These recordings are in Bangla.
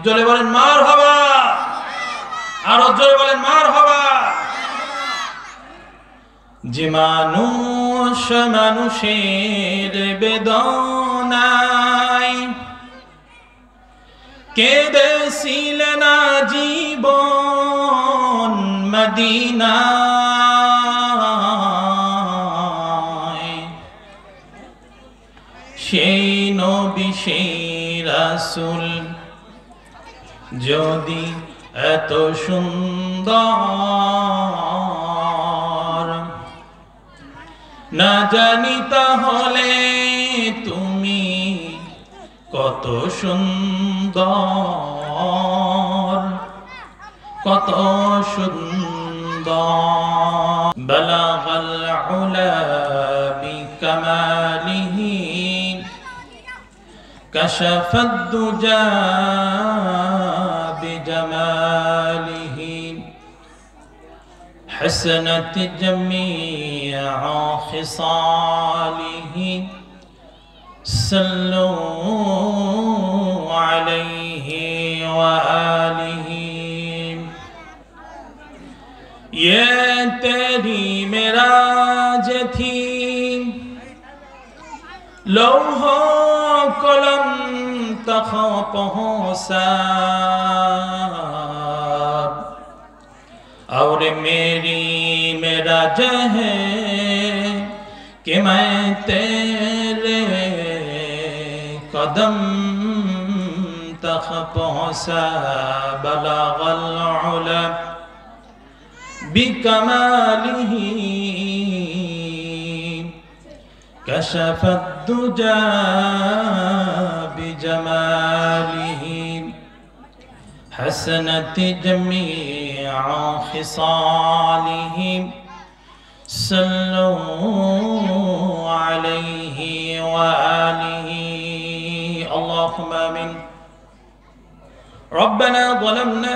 জোরে বলেন মারহাবা, আর জোরে বলেন মারহাবা। যে মানুষ মানুষের বেদনায় কেঁদেছিলেন জীবন মদিনায়, সেই নবী সেই রাসূল যদি এত সুন্দর না জানি তাহলে তুমি কত সুন্দর, কত সুন্দর। বালাগাল উলা বিকামালিহি কাশাফাদ দুজা বিজামালিহি حسنت جميع خصاله صلوا عليه وآله ये तेरी मेराज थी लौहो कलम तक पहुंचा और मेरी मेराज है कि मैं तेरे कदम तक पहुंचा। बलगल उला बिकमालिही कशफत दुजा बिजमालिही حسنت جميع خصاله صلوا عليه وآله اللهم آمين ربنا ظلمنا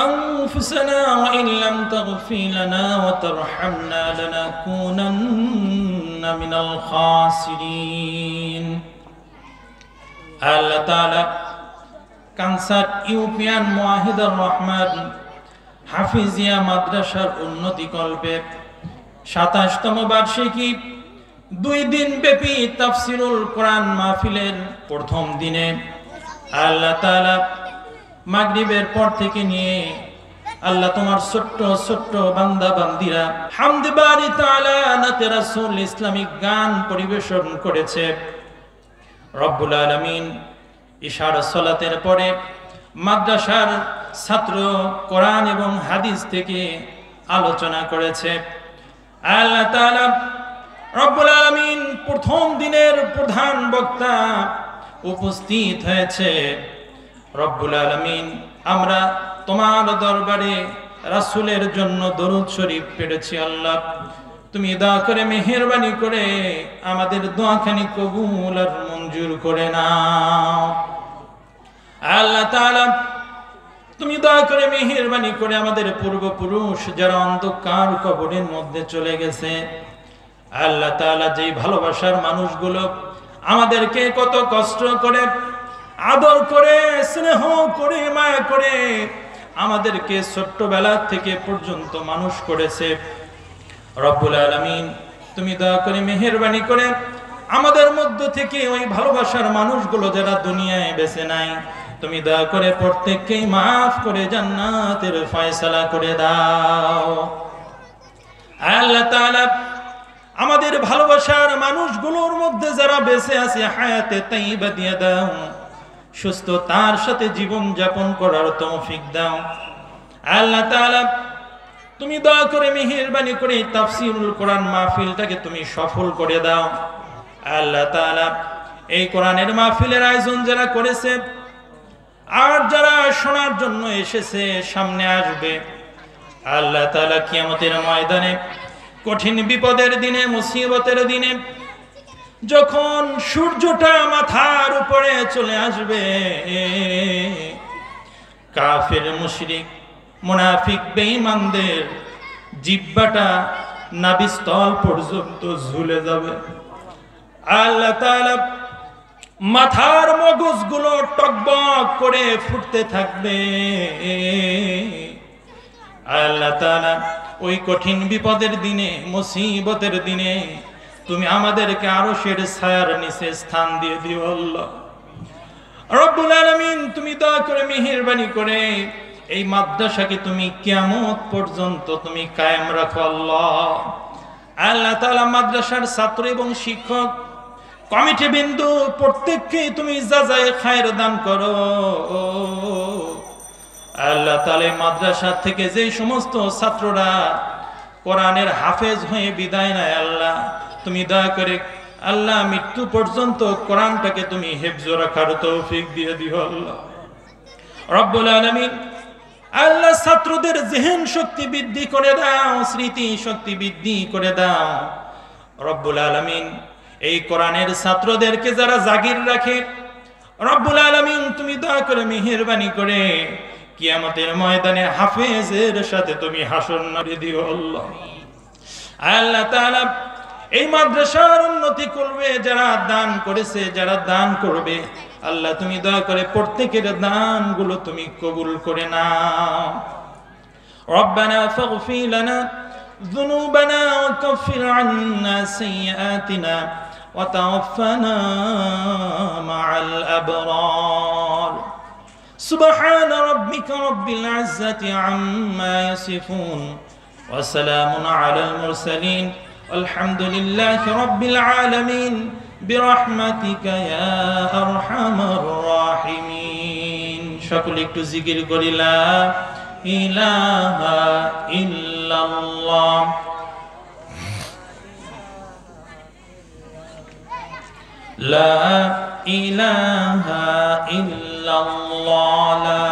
أنفسنا وإن لم تغفر لنا وترحمنا لنكونن من الخاسرين الله تعالى কানসাট ইউপিয়ান মুয়াহিদুর রহমান হাফিজিয়া মাদ্রাসার উন্নতি কল্পে ২৭তম বার্ষিকী ২ দিন ব্যাপী তাফসিরুল কোরআন মাহফিলের প্রথম দিনে আল্লাহ তাআলা মাগরিবের পর থেকে নিয়ে আল্লাহ তোমার ছোট্ট ছোট্ট বান্দা বান্দিরা হামদ বারি তাআলা নাতে রাসূল ইসলামিক গান পরিবেশন করেছে। রব্বুল আলামিন ইশার সালাতের পরে মাদ্রাসার ছাত্র কোরআন এবং হাদিস থেকে আলোচনা করেছে। আল্লাহ তাআলা রব্বুল আলামিন প্রথম দিনের প্রধান বক্তা উপস্থিত হয়েছে। রব্বুল আলামিন আমরা তোমার দরবারে রাসূলের জন্য দরুদ শরীফ পেড়েছি। আল্লাহ তুমি দয়া করে মেহেরবানি করে আমাদের দোয়াখানি কবুল আর মঞ্জুর করে নাও। আল্লাহ তাআলা তুমি দয়া করে মেহেরবানি করে আমাদের পূর্বপুরুষ যারা অন্ধকার কবরের মধ্যে চলে গেছে, আল্লাহ তাআলা যেই ভালোবাসার মানুষগুলো আমাদেরকে কত কষ্ট করে আদর করে স্নেহ করে মায়া করে আমাদেরকে ছোট্টবেলা থেকে পর্যন্ত মানুষ করেছে, রব্বুল আলামিন তুমি দয়া করে মেহেরবানি করে আমাদের মধ্য থেকে ওই ভালোবাসার মানুষগুলো যারা দুনিয়ায় বেঁচে নাই তুমি দয়া করে প্রত্যেককেই মাফ করে জান্নাতের ফয়সালা করে দাও। আল্লাহ তাআলা আমাদের ভালোবাসার মানুষগুলোর মধ্যে যারা বেঁচে আছে হায়াতে তাইয়্যিবা দিয়ে দাও, সুস্থতার সাথে জীবন যাপন করার তৌফিক দাও। আল্লাহ তাআলা তুমি দয়া করে মেহেরবানি করে তাফসীরুল কোরআন মাহফিলটাকে তুমি সফল করে দাও। আল্লাহ তাআলা এই কোরআনের মাহফিলের আয়োজন যারা করেছে আর যারা শোনার জন্য এসেছে সামনে আসবে, আল্লাহ তাআলা কিয়ামতের ময়দানে কঠিন বিপদের দিনে মুসিবতের দিনে যখন সূর্যটা মাথার উপরে চলে আসবে, কাফের মুশরিক মুনাফিক বেঈমানদের জিহ্বাটা নাভিস্থল পর্যন্ত ঝুলে যাবে। আল্লাহ তাআলা মাথার মগজগুলো টকবক করে ফুটতে থাকবে। আল্লাহ তাআলা ওই কঠিন বিপদের দিনে, মুসিবতের দিনে তুমি আমাদেরকে আরশের ছায়ার নিচে স্থান দিয়ে দিও আল্লাহ রব্বুল আলামিন। তুমি দয়া করে মেহেরবানি করে এই মাদ্রাসাকে তুমি কিয়ামত পর্যন্ত তুমি কায়েম রাখো আল্লাহ। আল্লাহ তাআলা মাদ্রাসার ছাত্র এবং শিক্ষক কমিটি বিন্দু প্রত্যেককে তুমি জাযায়ে খায়ের দান করো আল্লাহ তাআলা। মাদ্রাসা থেকে যে সমস্ত ছাত্ররা কোরআনের হাফেজ হয়ে বিদায় নেয় আল্লাহ, তুমি দয়া করে আল্লাহ মৃত্যু পর্যন্ত কোরআনটাকে তুমি হেফজ রাখার তৌফিক দিয়ে দিও আল্লাহ রব্বুল আলামিন। আল্লাহ ছাত্রদের জেহেন শক্তি বৃদ্ধি করে দাও, স্মৃতি শক্তি বৃদ্ধি করে দাও রব্বুল আলামিন। এই কোরআনের ছাত্রদেরকে যারা জাগির রাখে রব্বুল আলামিন, তুমি দয়া করে মেহেরবানি করে কিয়ামতের ময়দানে হাফেজের সাথে তুমি হাসর করে দিও আল্লাহ। আল্লাহ তাআলা এই মাদ্রাসার উন্নতি করবে যারা দান করেছে, যারা দান করবে আল্লাহ তুমি দয়া করে প্রত্যেকের দানগুলো তুমি কবুল করে নাও। রব্বানা ফাগফির লানা যুনুবানা ওয়া কাফির আন্না সাইয়্যাতিনা ওয়া তাওফানা মা'আল আবরার। সুবহান রাব্বিকা রাব্বিল ইজ্জাতি আম্মা ইয়াসিফুন ওয়া সালামুন আলাল মুরসালিন আলহামদুলিল্লাহি রাব্বিল আলামিন বিরহমাতিকা ইয়া আরহামার রাহিমিন। সকলে একটু জিকির করি লা ইলাহা ইল্লাল্লাহ লা ইলাহা ইল্লাল্লাহ লা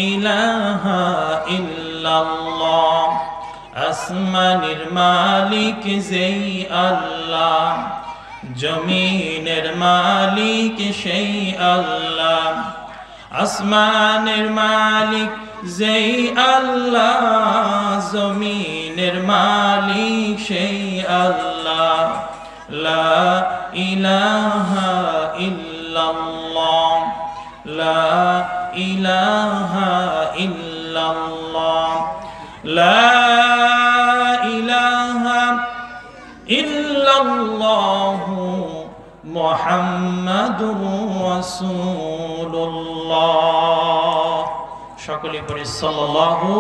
ইলাহা ইল্লাল্লাহ। আসমানের মালিক যেই আল্লাহ, জমিনের মালিক সেই আল্লাহ। আসমানের মালিক যেই আল্লাহ, জমিনের মালিক সেই আল্লাহ। লা ইলাহা ইল্লাল্লাহ লা ইলাহা ইল্লাল্লাহ লা ইলাহা ইল্লাল্লাহু মুহাম্মাদুর রাসূলুল্লাহ। সকলে পড়ি সাল্লাল্লাহু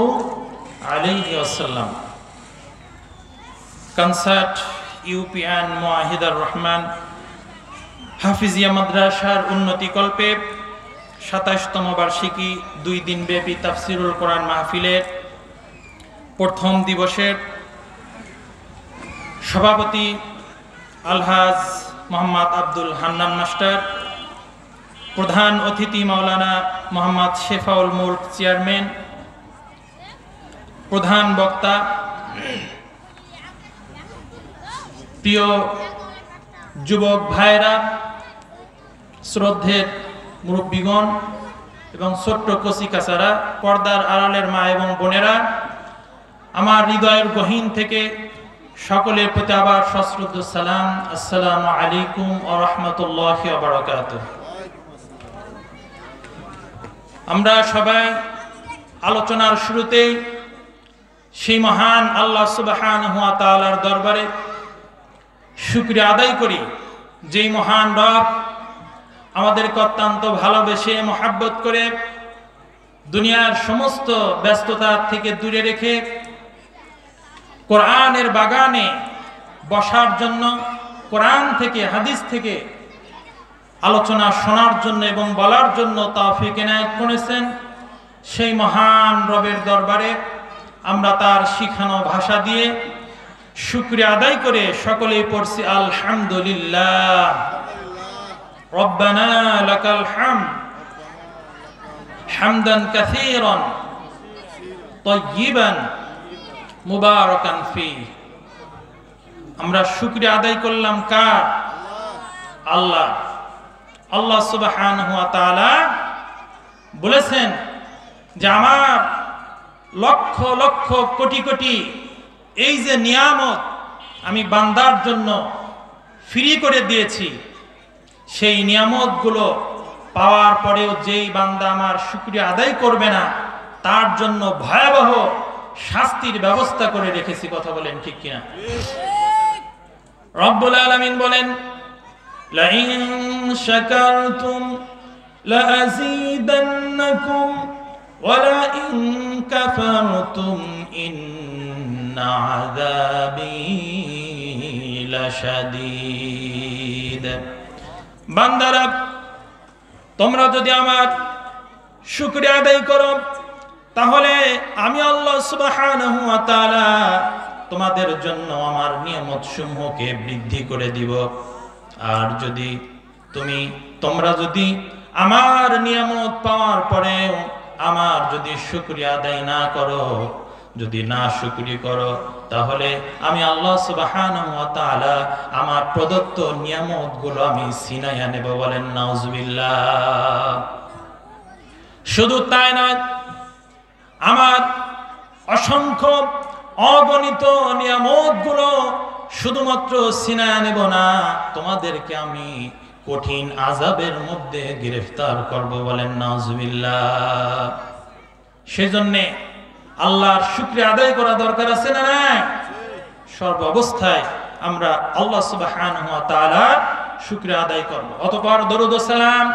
আলাইহি ওয়াসাল্লাম। কনসার্ট ইউপিয়ান মুআহিদার রহমান হাফিজিয়া মাদ্রাসার উন্নতি কল্পে ২৭তম বার্ষিকী ২ দিন ব্যাপী তাফসিরুল কোরআন মাহফিলের প্রথম দিবসের সভাপতি আলহাজ মোহাম্মদ আব্দুল হান্নান মাস্টার, প্রধান অতিথি মাওলানা মোহাম্মদ শেফাউল মুলক চেয়ারম্যান, প্রধান বক্তা প্রিয় যুবক ভাইরা, শ্রদ্ধের মুরব্বীগণ এবং ছোট্ট কচি কাচারা, পর্দার আড়ালের মা এবং বোনেরা, আমার হৃদয়ের গহীন থেকে সকলের প্রতি আবার সশ্রদ্ধ সালাম। আসসালামু আলাইকুম ওয়া রাহমাতুল্লাহি ওয়া বারাকাতুহু। আমরা সবাই আলোচনার শুরুতেই সেই মহান আল্লাহ সুবহানাহু ওয়া তাআলার দরবারে শুকরিয়া আদায় করি, যেই মহান রব আমাদেরকে অত্যন্ত ভালোবেসে মহব্বত করে দুনিয়ার সমস্ত ব্যস্ততা থেকে দূরে রেখে কোরআনের বাগানে বসার জন্য, কোরআন থেকে হাদিস থেকে আলোচনা শোনার জন্য এবং বলার জন্য তৌফিক এনায়েত করেছেন। সেই মহান রবের দরবারে আমরা তার শিখানো ভাষা দিয়ে শুকরিয়া আদায় করে সকলেই পড়ছি আলহামদুলিল্লাহ। রব্বানা লাকাল হামদ হামদান কাসীরান তাইয়িবান মুবারাকান ফি। আমরা শুকরিয়া আদায় করলাম কার? আল্লাহ। আল্লাহ সুবহানাহু ওয়া তাআলা বলেছেন যে আমার লক্ষ লক্ষ কোটি কোটি এই যে নিয়ামত আমি বান্দার জন্য ফ্রি করে দিয়েছি, সেই নিয়ামতগুলো পাওয়ার পরেও যেই বান্দা আমার শুকরিয়া আদায় করবে না, তার জন্য ভয়াবহ শাস্তির ব্যবস্থা করে রেখেছি। কথা বলেন ঠিক কিনা? রব্বুল আলামিন বলেন, লাইন শাকারতুম লাযীদান্নাকুম ওয়া লাইন কাফারতুম ইন্না আযাবী লাশাদীদ। বান্দারা, তোমরা যদি আমার শুকরিয়া আদায় করো, তাহলে আমি আল্লাহ সুবহানাহু ওয়া তাআলা তোমাদের জন্য আমার নিয়ামত সমূহকে বৃদ্ধি করে দিব। আর যদি তোমরা যদি আমার নিয়ামত পাওয়ার পরেও আমার যদি শুকরিয়া আদায় না করো, যদি না শুকরিয়া করো, তাহলে আমি আল্লাহ সুবহানাহু ওয়া তাআলা আমার প্রদত্ত নিয়ামতগুলো আমি ছিনাইয়া নেব। বলেন নাউজুবিল্লাহ। শুধু তাই নয়, আমার অসংখ্য অগণিত নিয়ামতগুলো শুধুমাত্র ছিনাইয়া নেব না, তোমাদেরকে আমি কঠিন আযাবের মধ্যে গ্রেফতার করব। বলেন নাউজুবিল্লাহ। সেজন্যে আল্লাহর শুকরিয়া আদায় করা দরকার আছে না নাই? সর্ব অবস্থায় আমরা আল্লাহ সুবহানাহু ওয়া তাআলার শুকরিয়া আদায় করব। অতঃপর দরুদ ও সালাম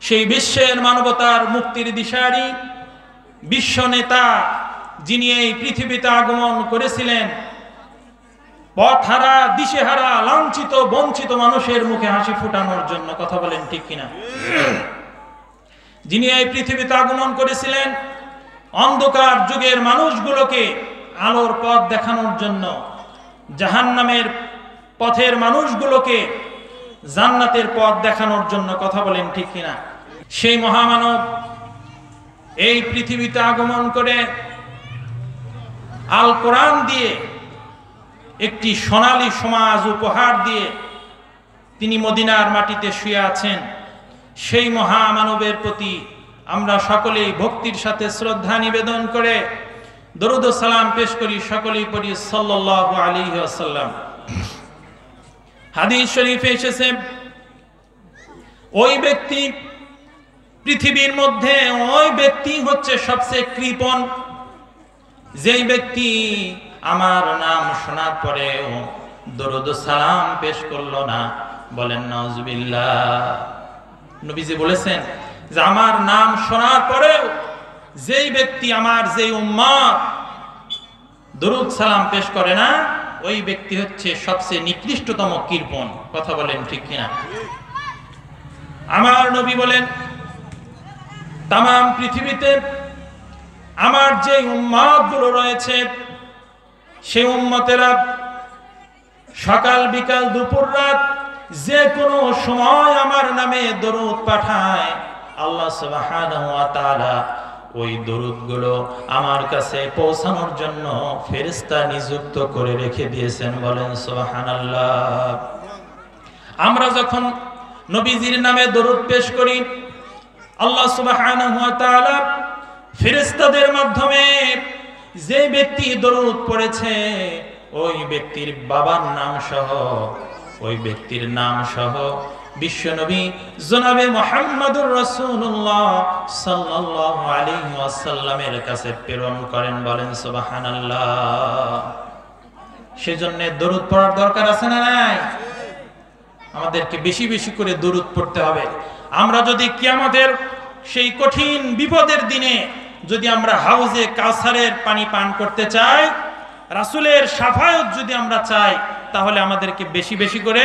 সেই বিশ্বের মানবতার মুক্তির দিশারি বিশ্ব নেতা, যিনি এই পৃথিবীতে আগমন করেছিলেন পথহারা, দিশেহারা, লাঞ্ছিত, বঞ্চিত মানুষের মুখে হাসি ফোটানোর জন্য। কথা বলেন ঠিক কিনা? যিনি এই পৃথিবীতে আগমন করেছিলেন অন্ধকার যুগের মানুষগুলোকে আলোর পথ দেখানোর জন্য, জাহান্নামের পথের মানুষগুলোকে জান্নাতের পথ দেখানোর জন্য। কথা বলেন ঠিক কিনা? সেই মহামানব এই পৃথিবীতে আগমন করে আল কোরআন দিয়ে একটি সোনালী সমাজ উপহার দিয়ে তিনি মদিনার মাটিতে শুয়ে আছেন। সেই মহামানবের প্রতি আমরা সকলেই ভক্তির সাথে শ্রদ্ধা নিবেদন করে দরুদ ও সালাম পেশ করি। সকলেই পড়ি সাল্লাল্লাহু আলাইহি ওয়াসাল্লাম। হাদিস শরীফে এসেছে, ওই ব্যক্তি পৃথিবীর মধ্যে, ওই ব্যক্তি হচ্ছে সবচেয়ে কৃপণ, যেই ব্যক্তি আমার নাম শোনার পরেও দরুদ ও সালাম পেশ করলো না। বলেন নাউজুবিল্লাহ। নবীজি বলেছেন যে আমার নাম শোনার পরেও যেই ব্যক্তি, আমার যেই উম্মত দরুদ সালাম পেশ করে না, ওই ব্যক্তি হচ্ছে সবচেয়ে নিকৃষ্টতম কৃপণ। কথা বলেন ঠিক কিনা? আমার নবী বলেন, তাম পৃথিবীতে আমার যে উম্মতগুলো রয়েছে, সেই উম্মতেরা সকাল বিকাল দুপুর রাত যে কোনো সময় আমার নামে দরুদ পাঠায়, আল্লাহ সুবহানাহু ওয়া তাআলা ওই দরুদগুলো আমার কাছে পৌঁছানোর জন্য ফেরেশতা নিযুক্ত করে রেখে দিয়েছেন। বলেন সুবহানাল্লাহ। আমরা যখন নবীজির নামে দরুদ পেশ করি, আল্লাহ সুবহানাহু ওয়া তাআলা ফেরেশতাদের মাধ্যমে যে ব্যক্তি দরুদ পড়েছে, ওই ব্যক্তির বাবার নাম সহ, ওই ব্যক্তির নাম সহ বিশ্বনবী জনাবে মুহাম্মদুর রাসূলুল্লাহ সাল্লাল্লাহু আলাইহি ওয়াসাল্লামের কাছে প্রেরণ করেন। বলেন সুবহানাল্লাহ। সেজন্য দরুদ পড়ার দরকার আছে না নাই? আমাদেরকে বেশি বেশি করে দরুদ পড়তে হবে। আমরা যদি কিয়ামতের সেই কঠিন বিপদের দিনে যদি আমরা হাউজে কাউসারের পানি পান করতে চাই, রাসূলের শাফায়াত যদি আমরা চাই, তাহলে আমাদেরকে বেশি বেশি করে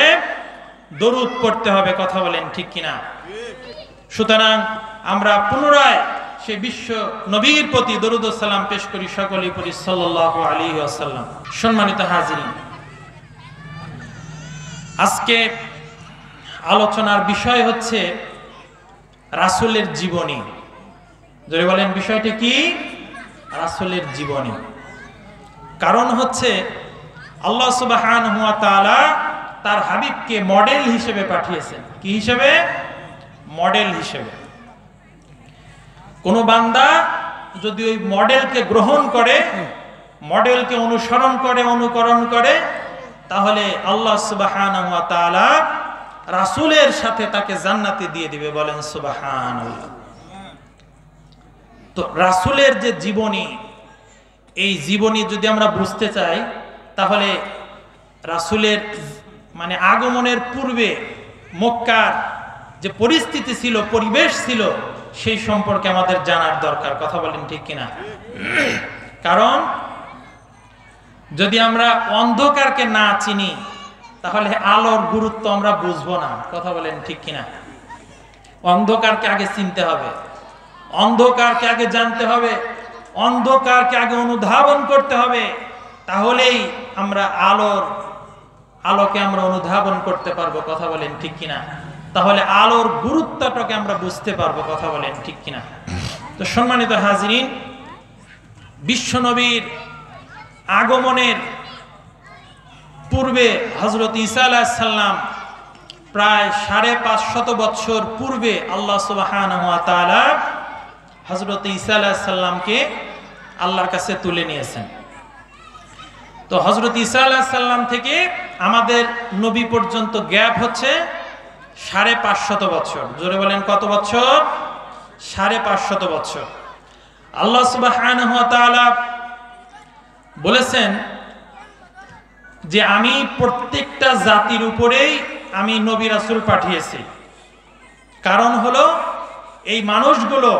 দরুদ পড়তে হবে। কথা বলেন ঠিক কিনা? সুতরাং আমরা পুনরায় সেই বিশ্ব নবীর প্রতি দরুদ ও সালাম পেশ করি। সকলেই পড়ি সাল্লাল্লাহু আলাইহি ওয়াসাল্লাম। সম্মানিত হাজিরিন, আজকে আলোচনার বিষয় হচ্ছে রাসূলের জীবনী। যদি বলেন বিষয়টি কি? রাসূলের জীবনী। কারণ হচ্ছে আল্লাহ সুবহানাহু ওয়া তাআলা তার হাবিবকে মডেল হিসেবে পাঠিয়েছেন। কি হিসেবে? মডেল হিসেবে। কোন বান্দা যদি ওই মডেলকে গ্রহণ করে, মডেলকে অনুসরণ করে, অনুকরণ করে, তাহলে আল্লাহ সুবহানাহু ওয়া তাআলা রাসূলের সাথে তাকে জান্নাতে দিয়ে দিবে। বলেন সুবহানাল্লাহ। তো রাসূলের যে জীবনী, এই জীবনী যদি আমরা বুঝতে চাই তাহলে রাসূলের মানে আগমনের পূর্বে মক্কার যে পরিস্থিতি ছিল, পরিবেশ ছিল, সেই সম্পর্কে আমাদের জানার দরকার। কথা বলেন ঠিক কিনা? কারণ যদি আমরা অন্ধকারকে না চিনি তাহলে আলোর গুরুত্ব আমরা বুঝবো না। কথা বলেন ঠিক কিনা? অন্ধকারকে আগে চিনতে হবে, অন্ধকারকে আগে জানতে হবে, অন্ধকারকে আগে অনুধাবন করতে হবে, তাহলেই আমরা আলোকে আমরা অনুধাবন করতে পারবো। কথা বলেন ঠিক কিনা? তাহলে আলোর গুরুত্বটাকে আমরা বুঝতে পারবো। কথা বলেন ঠিক কিনা? তো সম্মানিত হাজিরিন, বিশ্বনবীর আগমনের পূর্বে হযরত ঈসা আলাইহিস সালাম প্রায় 550 বছর পূর্বে আল্লাহ সুবহানাহু ওয়া তাআলা হযরত ঈসা আলাইহিস সালামকে আল্লাহর কাছে তুলে নিয়েছেন। তো হযরত ঈসা আলাইহিস সালাম থেকে আমাদের নবী পর্যন্ত গ্যাপ হচ্ছে 550 বছর। জোরে বলেন কত বছর? 550 বছর। আল্লাহ সুবহানাহু ওয়া তাআলা বলেছেন যে আমি প্রত্যেকটা জাতির উপরেই আমি নবী রাসূল পাঠিয়েছি। কারণ হলো এই মানুষগুলো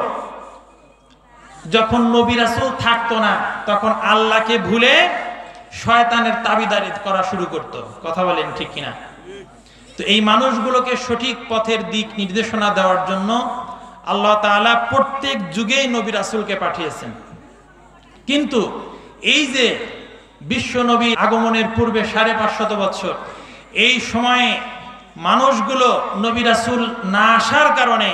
যখন নবী রাসূল থাকতো না তখন আল্লাহকে ভুলে শয়তানের তাবিদারি করা শুরু করত। কথা বলেন ঠিক কিনা? তো এই মানুষগুলোকে সঠিক পথের দিক নির্দেশনা দেওয়ার জন্য আল্লাহ তাআলা প্রত্যেক যুগেই নবী রাসূলকে পাঠিয়েছেন। কিন্তু এই যে বিশ্ব নবী আগমনের পূর্বে 550 বছর, এই সময়ে মানুষগুলো নবী রাসূল না আসার কারণে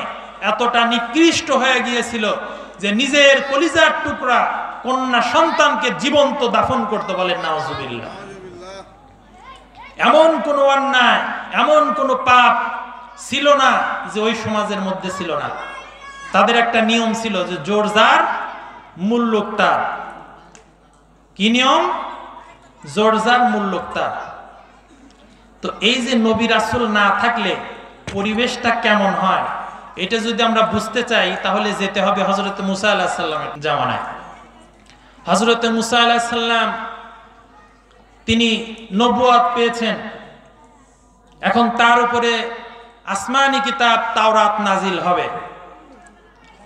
এতটা নিকৃষ্ট হয়ে গিয়েছিল যে নিজের কলিজার টুকরা কন্যা সন্তানকে জীবন্ত দাফন করতে। বলেন নাউজুবিল্লাহ। এমন কোন অন্যায়, এমন কোন পাপ ছিল না যে ওই সমাজের মধ্যে ছিল না। তাদের একটা নিয়ম ছিল যে জোর যার মূল লোক তার। কি নিয়ম? জোর যার মূল লোক তার। তো এই যে নবী রাসূল না থাকলে পরিবেশটা কেমন হয়, এটা যদি আমরা বুঝতে চাই তাহলে যেতে হবে হযরত মুসা আলাইহিস সালামের জামানায়। হযরত মুসা আলাইহিস সালাম তিনি নবুয়ত পেয়েছেন। এখন তার উপরে আসমানি কিতাব তাওরাত নাজিল হবে।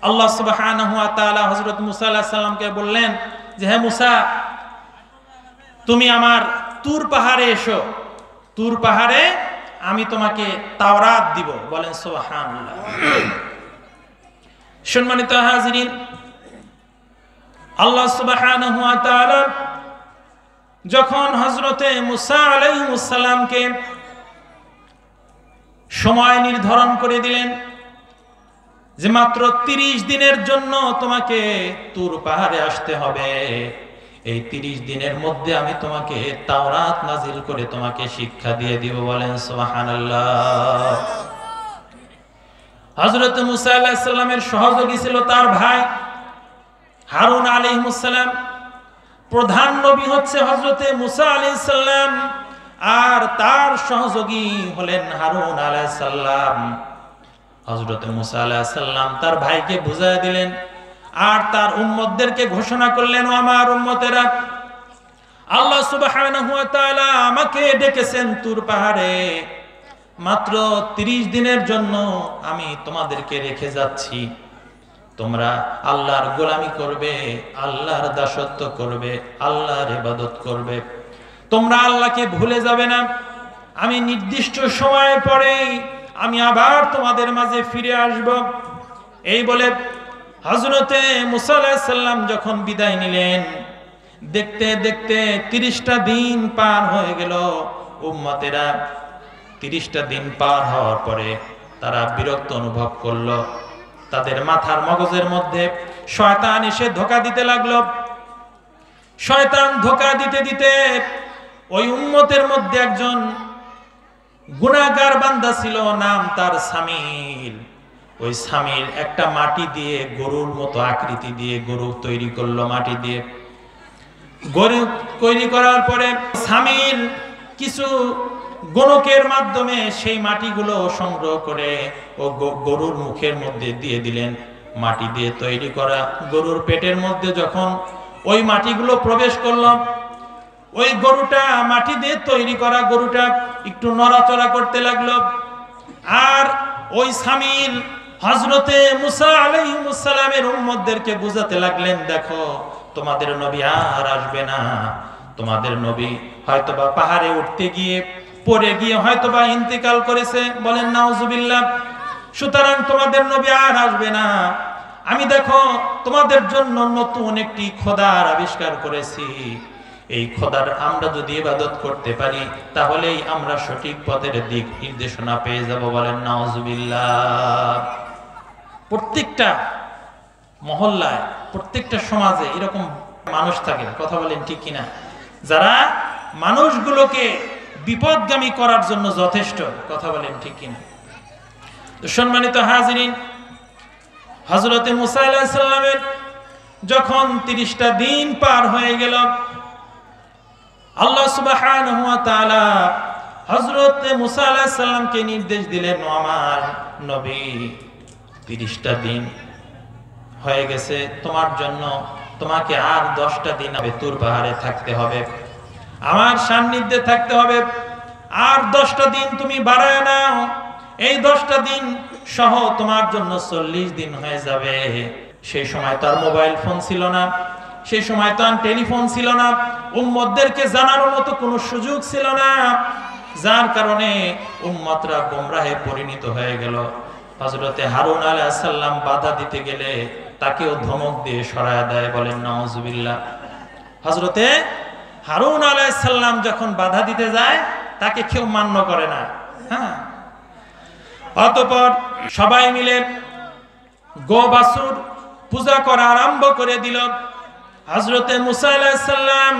আল্লাহ সুবহানাহু ওয়া তাআলা হযরত মুসা আলাইহিস সালামকে বললেন যে হে মুসা, তুমি আমার তুর পাহাড়ে এসো, তুর পাহাড়ে আমি তোমাকে তাওরাত দিব। বলেন সুবহানাল্লাহ। সম্মানিত হাজিরিন, আল্লাহ সুবহানাহু ওয়া তাআলা যখন হযরতে মুসা আলাইহিস সালামকে সময় নির্ধারণ করে দিলেন যে মাত্র 30 দিনের জন্য তোমাকে তুর পাহাড়ে আসতে হবে, এই 30 দিনের মধ্যে আমি তোমাকে তাওরাত নাজিল করে তোমাকে শিক্ষা দিয়ে দিব। বলেন সুবহানাল্লাহ। হযরত মুসা আলাইহিস সালামের সহযোগী ছিল তার ভাই হারুন আলাইহিস সালাম। প্রধান নবী হচ্ছে হযরত মুসা আলাইহিস সালাম আর তার সহযোগী হলেন হারুন আলাইহিস সালাম। হযরত মুসা আলাইহিস সালাম তার ভাইকে বুঝায় দিলেন আর তার উম্মতদেরকে ঘোষণা করলেন, ও আমার উম্মতেরা, আল্লাহ সুবহানাহু ওয়া তাআলা আমাকে ডেকেছেন তুর পাহাড়ে, মাত্র 30 দিনের জন্য আমি তোমাদেরকে রেখে যাচ্ছি। তোমরা আল্লাহর গোলামি করবে, আল্লাহর দাসত্ব করবে, আল্লাহর ইবাদত করবে, তোমরা আল্লাহকে ভুলে যাবে না। আমি নির্দিষ্ট সময় পরেই আমি আবার তোমাদের মাঝে ফিরে আসব। এই বলে হযরতে মুসা আলাইহিস সালাম যখন বিদায় নিলেন, দেখতে দেখতে 30টা দিন পার হয়ে গেল। উম্মতেরা 30টা দিন পার হওয়ার পরে তারা বিরক্ত অনুভব করলো। তাদের মাথার মগজের মধ্যে শয়তান এসে ধোঁকা দিতে লাগলো। শয়তান ধোঁকা দিতে দিতে ওই উম্মতের মধ্যে একজন গুনাহগার বান্দা ছিল, নাম তার সামিল। ওই সামিল একটা মাটি দিয়ে গরুর মতো আকৃতি দিয়ে গরু তৈরি করলো। মাটি দিয়ে গরু তৈরি করার পরে সামিল কিছু গণকের মাধ্যমে সেই মাটিগুলো সংগ্রহ করে ও গরুর মুখের মধ্যে দিয়ে দিলেন। মাটি দিয়ে তৈরি করা গরুর পেটের মধ্যে যখন ওই মাটিগুলো প্রবেশ করলো, ওই গরুটা, মাটি দিয়ে তৈরি করা গরুটা একটু নড়াচড়া করতে লাগলো। আর ওই স্বামীর হযরতে মুসা আলাইহিস সালামের উম্মতদেরকে বুঝাতে লাগলেন, দেখো তোমাদের নবী আর আসবে না, তোমাদের নবী হয়তোবা পাহাড়ে উঠতে গিয়ে পড়ে গিয়ে হয়তোবা ইন্তেকাল করেছে, বলেন নাউজুবিল্লাহ। সুতরাং তোমাদের নবী আর আসবে না। আমি দেখো তোমাদের জন্য নতুন একটি খোদার আবিষ্কার করেছি। এই খোদার আমরা যদি ইবাদত করতে পারি তাহলেই আমরা সঠিক পথের দিক নির্দেশনা পেয়ে যাব, বলেন নাউজুবিল্লাহ। প্রত্যেকটা মহল্লায়, প্রত্যেকটা সমাজে এরকম মানুষ থাকে, কথা বলেন ঠিক কিনা, যারা মানুষগুলোকে বিপদগামী করার জন্য যথেষ্ট, কথা বলেন ঠিক কিনা। তো সম্মানিত হাজিরিন, হযরতে মুসা আলাইহিস সালামের যখন 30টা দিন পার হয়ে গেল, আল্লাহ সুবহানাহু ওয়া তাআলা হযরতে মুসা আলাইহিস সালামকে নির্দেশ দিলেন, আমার নবী 30টা দিন হয়ে গেছে, তোমার জন্য তোমাকে আর 10টা দিন তুর পাহাড়ে থাকতে হবে, আমার সান্নিধ্যে থাকতে হবে। আর 10টা দিন তুমি বাড়ায় নাও, এই 10টা দিন সহ তোমার জন্য 40 দিন হয়ে যাবে। সেই সময় তো আর মোবাইল ফোন ছিল না, সেই সময় তো আর টেলিফোন ছিল না, উম্মতদেরকে জানার মতো কোনো সুযোগ ছিল না, যার কারণে উম্মতরা গোমরাহে পরিণত হয়ে গেল। হযরতে হারুন আলাইহিস সালাম বাধা দিতে গেলে তাকেও ধমক দিয়ে সরায় দেয়, বলেন নাউজুবিল্লাহ। হযরতে হারুন আলাইহিস সালাম যখন বাধা দিতে যায় তাকে কেউ মান্য করে না। হ্যাঁ, অতঃপর সবাই মিলে গো বাছুর পূজা করা আরম্ভ করে দিল। হযরতে মুসা আলাইহিস সালাম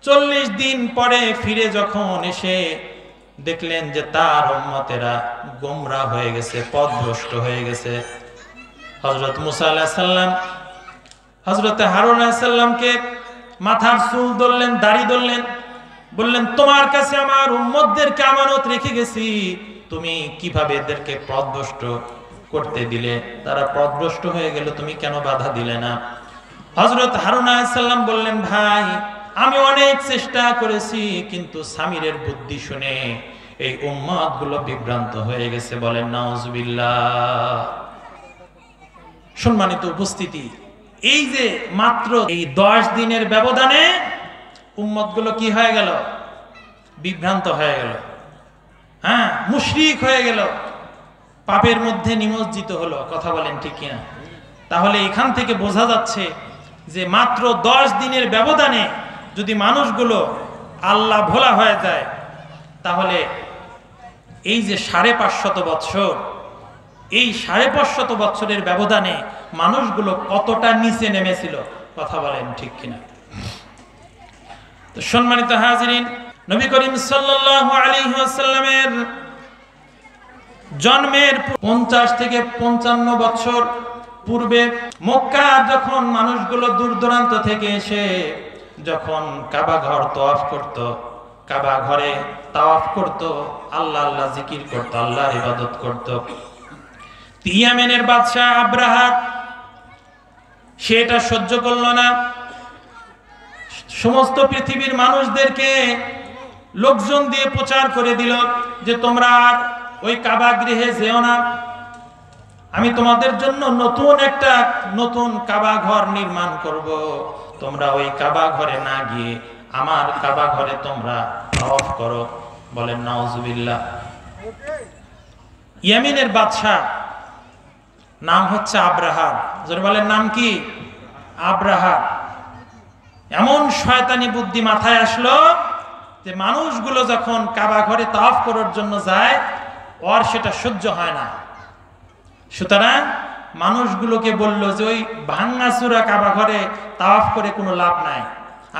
40 দিন পরে ফিরে যখন এসে দেখলেন যে তার উম্মতেরা গোমরাহ হয়ে গেছে, পথভ্রষ্ট হয়ে গেছে, হযরত মুসা আলাইহিস সালাম হযরতে হারুন আলাইহিস সালামকে মাথার চুল ধরলেন, দাড়ি ধরলেন, বললেন, তোমার কাছে আমার উম্মতদেরকে আমানত রেখে গেছি, তুমি কিভাবে এদেরকে পথভ্রষ্ট করতে দিলে? তারা পথভ্রষ্ট হয়ে গেল, তুমি কেন বাধা দিলে না? হযরত হারুন আলাইহিস সালাম বললেন, ভাই আমি অনেক চেষ্টা করেছি, কিন্তু সামিরের বুদ্ধি শুনে এই উম্মতগুলো বিভ্রান্ত হয়ে গেছে, বলেন নাউজুবিল্লাহ। সম্মানিত উপস্থিতি, এই যে মাত্র এই 10 দিনের ব্যবধানে উম্মতগুলো কি হয়ে গেল? বিভ্রান্ত হয়ে গেল, হ্যাঁ, মুশরিক হয়ে গেল, পাপের মধ্যে নিমজ্জিত হলো, কথা বলেন ঠিক কিনা। তাহলে এখান থেকে বোঝা যাচ্ছে যে মাত্র 10 দিনের ব্যবধানে যদি মানুষগুলো আল্লাহ ভোলা হয়ে যায়, তাহলে এই যে 550 বছর, এই 550 বছরের ব্যবধানে মানুষগুলো কতটা নিচে নেমেছিল, কথা বলেন ঠিক কিনা। তো সম্মানিত হাজিরিন, নবী করিম সাল্লাল্লাহু আলাইহি ওয়াসাল্লামের জন্মের 50 থেকে 55 বছর পূর্বে মক্কা যখন মানুষগুলো দূর দূরান্ত থেকে এসে যখন কাবা ঘর তওয়াফ করত, কাবা ঘরে তাওয়াফ করত, আল্লাহ আল্লাহ জিকির করত, আল্লাহর ইবাদত করত, ইয়ামেনের বাদশা আব্রাহা সেটা সহ্য করল না। সমস্ত পৃথিবীর মানুষদেরকে লোকজন দিয়ে প্রচার করে দিল যে তোমরা আর ওই কাবা গৃহে যেও না, আমি তোমাদের জন্য নতুন কাবা ঘর নির্মাণ করব, তোমরা ওই কাবা ঘরে না গিয়ে আমার কাবা ঘরে তোমরা তাওয়াফ করো, বলেন নাউজুবিল্লাহ। ইয়ামিনের বাদশা নাম হচ্ছে আব্রাহা, যারা বলেন নাম কি? আব্রাহা। এমন শয়তানি বুদ্ধি মাথায় আসলো যে মানুষগুলো যখন কাবা ঘরে তাওয়াফ করার জন্য যায়, ওর সেটা সহ্য হয় না। সুতরাং মানুষগুলোকে বলল যে ওই ভাঙাচুরা কাবা ঘরে তাওয়াফ করে কোনো লাভ নাই,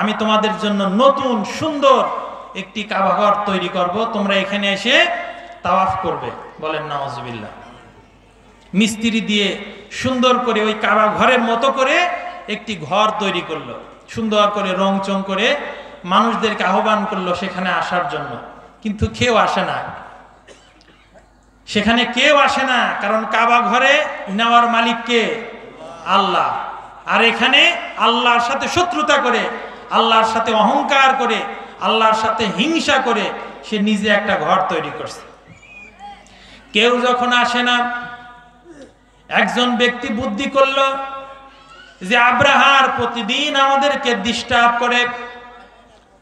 আমি তোমাদের জন্য নতুন সুন্দর একটি কাবা ঘর তৈরি করব, তোমরা এখানে এসে তাওয়াফ করবে, বলেন নাউজুবিল্লাহ। মিস্ত্রি দিয়ে সুন্দর করে ওই কাবা ঘরের মতো করে একটি ঘর তৈরি করলো, সুন্দর করে রং চং করে মানুষদেরকে আহ্বান করলো সেখানে আসার জন্য। কিন্তু কেউ আসে না, সেখানে কেউ আসে না, কারণ কাবা ঘরে নেওয়ার মালিক কে? আল্লাহ। আর এখানে আল্লাহর সাথে শত্রুতা করে, আল্লাহর সাথে অহংকার করে, আল্লাহর সাথে হিংসা করে সে নিজে একটা ঘর তৈরি করছে। কেউ যখন আসে না, একজন ব্যক্তি বুদ্ধি করলো যে আব্রাহার প্রতিদিন আমাদেরকে ডিস্টার্ব করে,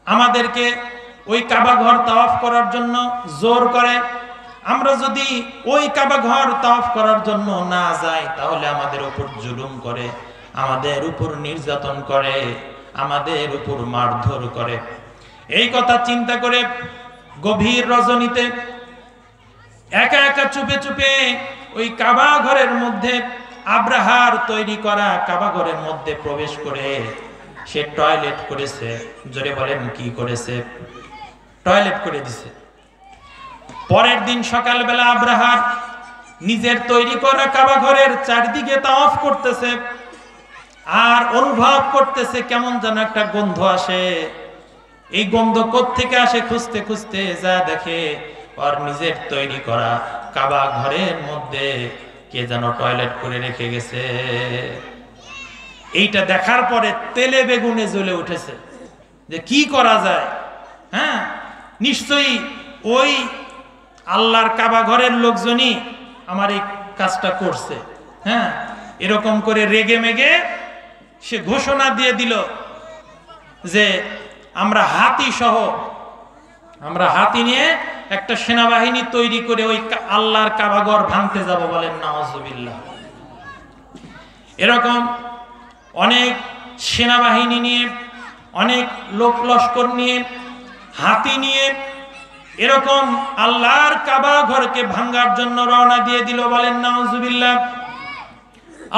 আমাদেরকে ওই কাবা ঘর তাওয়াফ করার জন্য জোর করে, আমরা যদি ওই কাবা ঘর তাওয়াফ করার জন্য না যাই তাহলে আমাদের উপর জুলুম করে, আমাদের উপর নির্যাতন করে, আমাদের উপর মারধর করে। এই কথা চিন্তা করে গভীর রজনীতে একা একা চুপে চুপে ওই কাবা ঘরের মধ্যে, আব্রাহার তৈরি করা কাবা ঘরের মধ্যে প্রবেশ করে সে টয়লেট করেছে। জোরে বলেন কি করেছে? টয়লেট করে দিছে। পরের দিন সকালবেলা আব্রাহার নিজের তৈরি করা কাবা ঘরের চারদিকে তাওয়াফ করতেছে আর অনুভব করতেছে কেমন যেন একটা গন্ধ আসে। এই গন্ধ কোত্থেকে আসে খুঁজতে খুঁজতে যা দেখে আর নিজের তৈরি করা কাবা ঘরের মধ্যে কে যেন টয়লেট করে রেখে গেছে। এইটা দেখার পরে তেলে বেগুনে জ্বলে উঠেছে যে কি করা যায়। হ্যাঁ, নিশ্চয়ই ওই আল্লাহর কাবা ঘরের লোকজনই আমার এই কাজটা করছে। হ্যাঁ, এরকম করে রেগে মেগে সে ঘোষণা দিয়ে দিল যে আমরা হাতি সহ, আমরা হাতি নিয়ে একটা সেনাবাহিনী তৈরি করে ওই আল্লাহর কাবা ঘর ভাঙতে যাব। বলেন নাউজুবিল্লাহ। এরকম অনেক সেনাবাহিনী নিয়ে, অনেক লোক লস্কর নিয়ে, হাতি নিয়ে এরকম আল্লাহর কাবা ঘরকে ভাঙার জন্য রওনা দিয়ে দিল। বলেন নাউজুবিল্লাহ।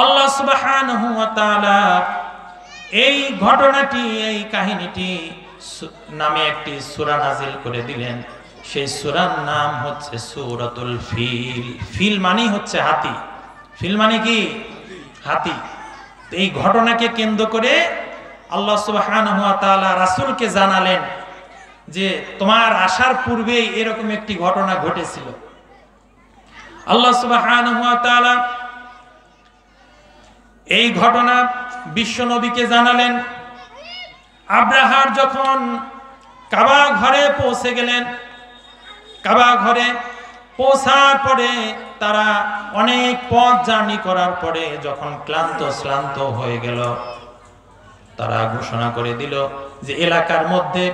আল্লাহ সুবহানাহু ওয়া তাআলা এই ঘটনাটি, এই কাহিনীটি নামে একটি সূরা নাজিল করে দিলেন। সেই সূরার নাম হচ্ছে সূরাতুল ফিল। ফিল মানে হচ্ছে হাতি। ফিল মানে কি? হাতি। এই ঘটনাকে কেন্দ্র করে আল্লাহ সুবহানাহু ওয়া তাআলা রাসূলকে জানালেন যে তোমার আসার পূর্বেই এরকম একটি ঘটনা ঘটেছিল। আল্লাহ সুবহানাহু ওয়া তাআলা এই ঘটনা বিশ্ব নবীকে জানালেন। আব্রাহার যখন কাবা ঘরে পৌঁছে গেলেন, কাবা ঘরে পৌঁছার পরে তারা অনেক পথ জার্নি করার পরে যখন ক্লান্ত হয়ে গেল, তারা ঘোষণা করে দিল যে এলাকার মধ্যে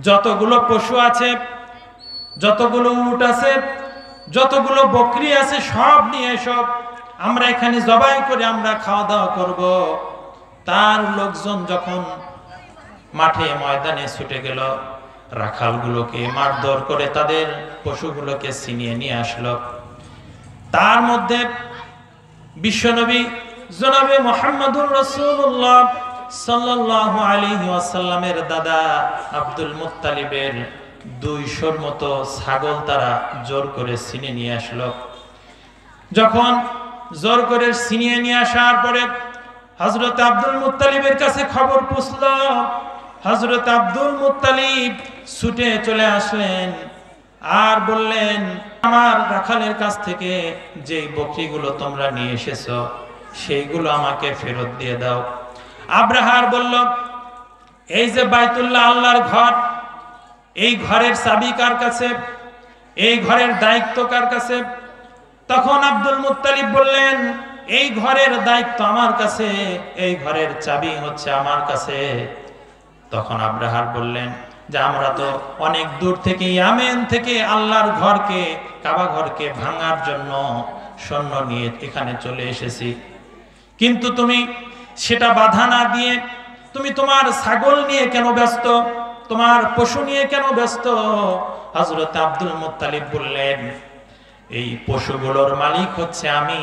যতগুলো পশু আছে, যতগুলো উট আছে, যতগুলো বকরি আছে সব নিয়ে সব আমরা এখানে জবাই করে আমরা খাওয়া দাওয়া করব। তার লোকজন যখন মাঠে ময়দানে ছুটে গেল, রাখালগুলোকে মারধর করে তাদের পশুগুলোকে ছিনিয়ে নিয়ে আসলো। তার মধ্যে বিশ্বনবী জনাবে মুহাম্মদুর রাসূলুল্লাহ সাল্লাল্লাহু আলাইহি ওয়াসাল্লামের দাদা আব্দুল মুত্তালিবের 200-র মতো ছাগল তারা জোর করে ছিনিয়ে নিয়ে আসলো। যখন জোর করে ছিনিয়ে নিয়ে আসার পরে হযরত আব্দুল মুত্তালিবের কাছে খবর পৌঁছলো। হযরত আব্দুল মুত্তালিব ছুটে চলে আসলেন আর বললেন, আমার রাখালের কাছ থেকে যে বকরিগুলো তোমরা নিয়ে এসেছো সেইগুলো আমাকে ফেরত দিয়ে দাও। আব্রাহার বলল, এই যে বাইতুল্লাহ আল্লাহর ঘর, এই ঘরের চাবি কার কাছে? এই ঘরের দায়িত্ব কার কাছে? তখন আব্দুল মুত্তালিব বললেন, এই ঘরের দায়িত্ব আমার কাছে, এই ঘরের চাবি হচ্ছে আমার কাছে। তখন আব্রাহার বললেন যে আমরা তো অনেক দূর থেকে, ইয়ামেন থেকে আল্লাহর ঘরকে, কাবা ঘরকে ভাঙার জন্য সৈন্য নিয়ে এখানে চলে এসেছি, কিন্তু তুমি সেটা বাধা না দিয়ে তুমি তোমার ছাগল নিয়ে কেন ব্যস্ত, তোমার পশু নিয়ে কেন ব্যস্ত? হযরত আব্দুল মুত্তালিব বললেন, এই পশুগুলোর মালিক হচ্ছে আমি,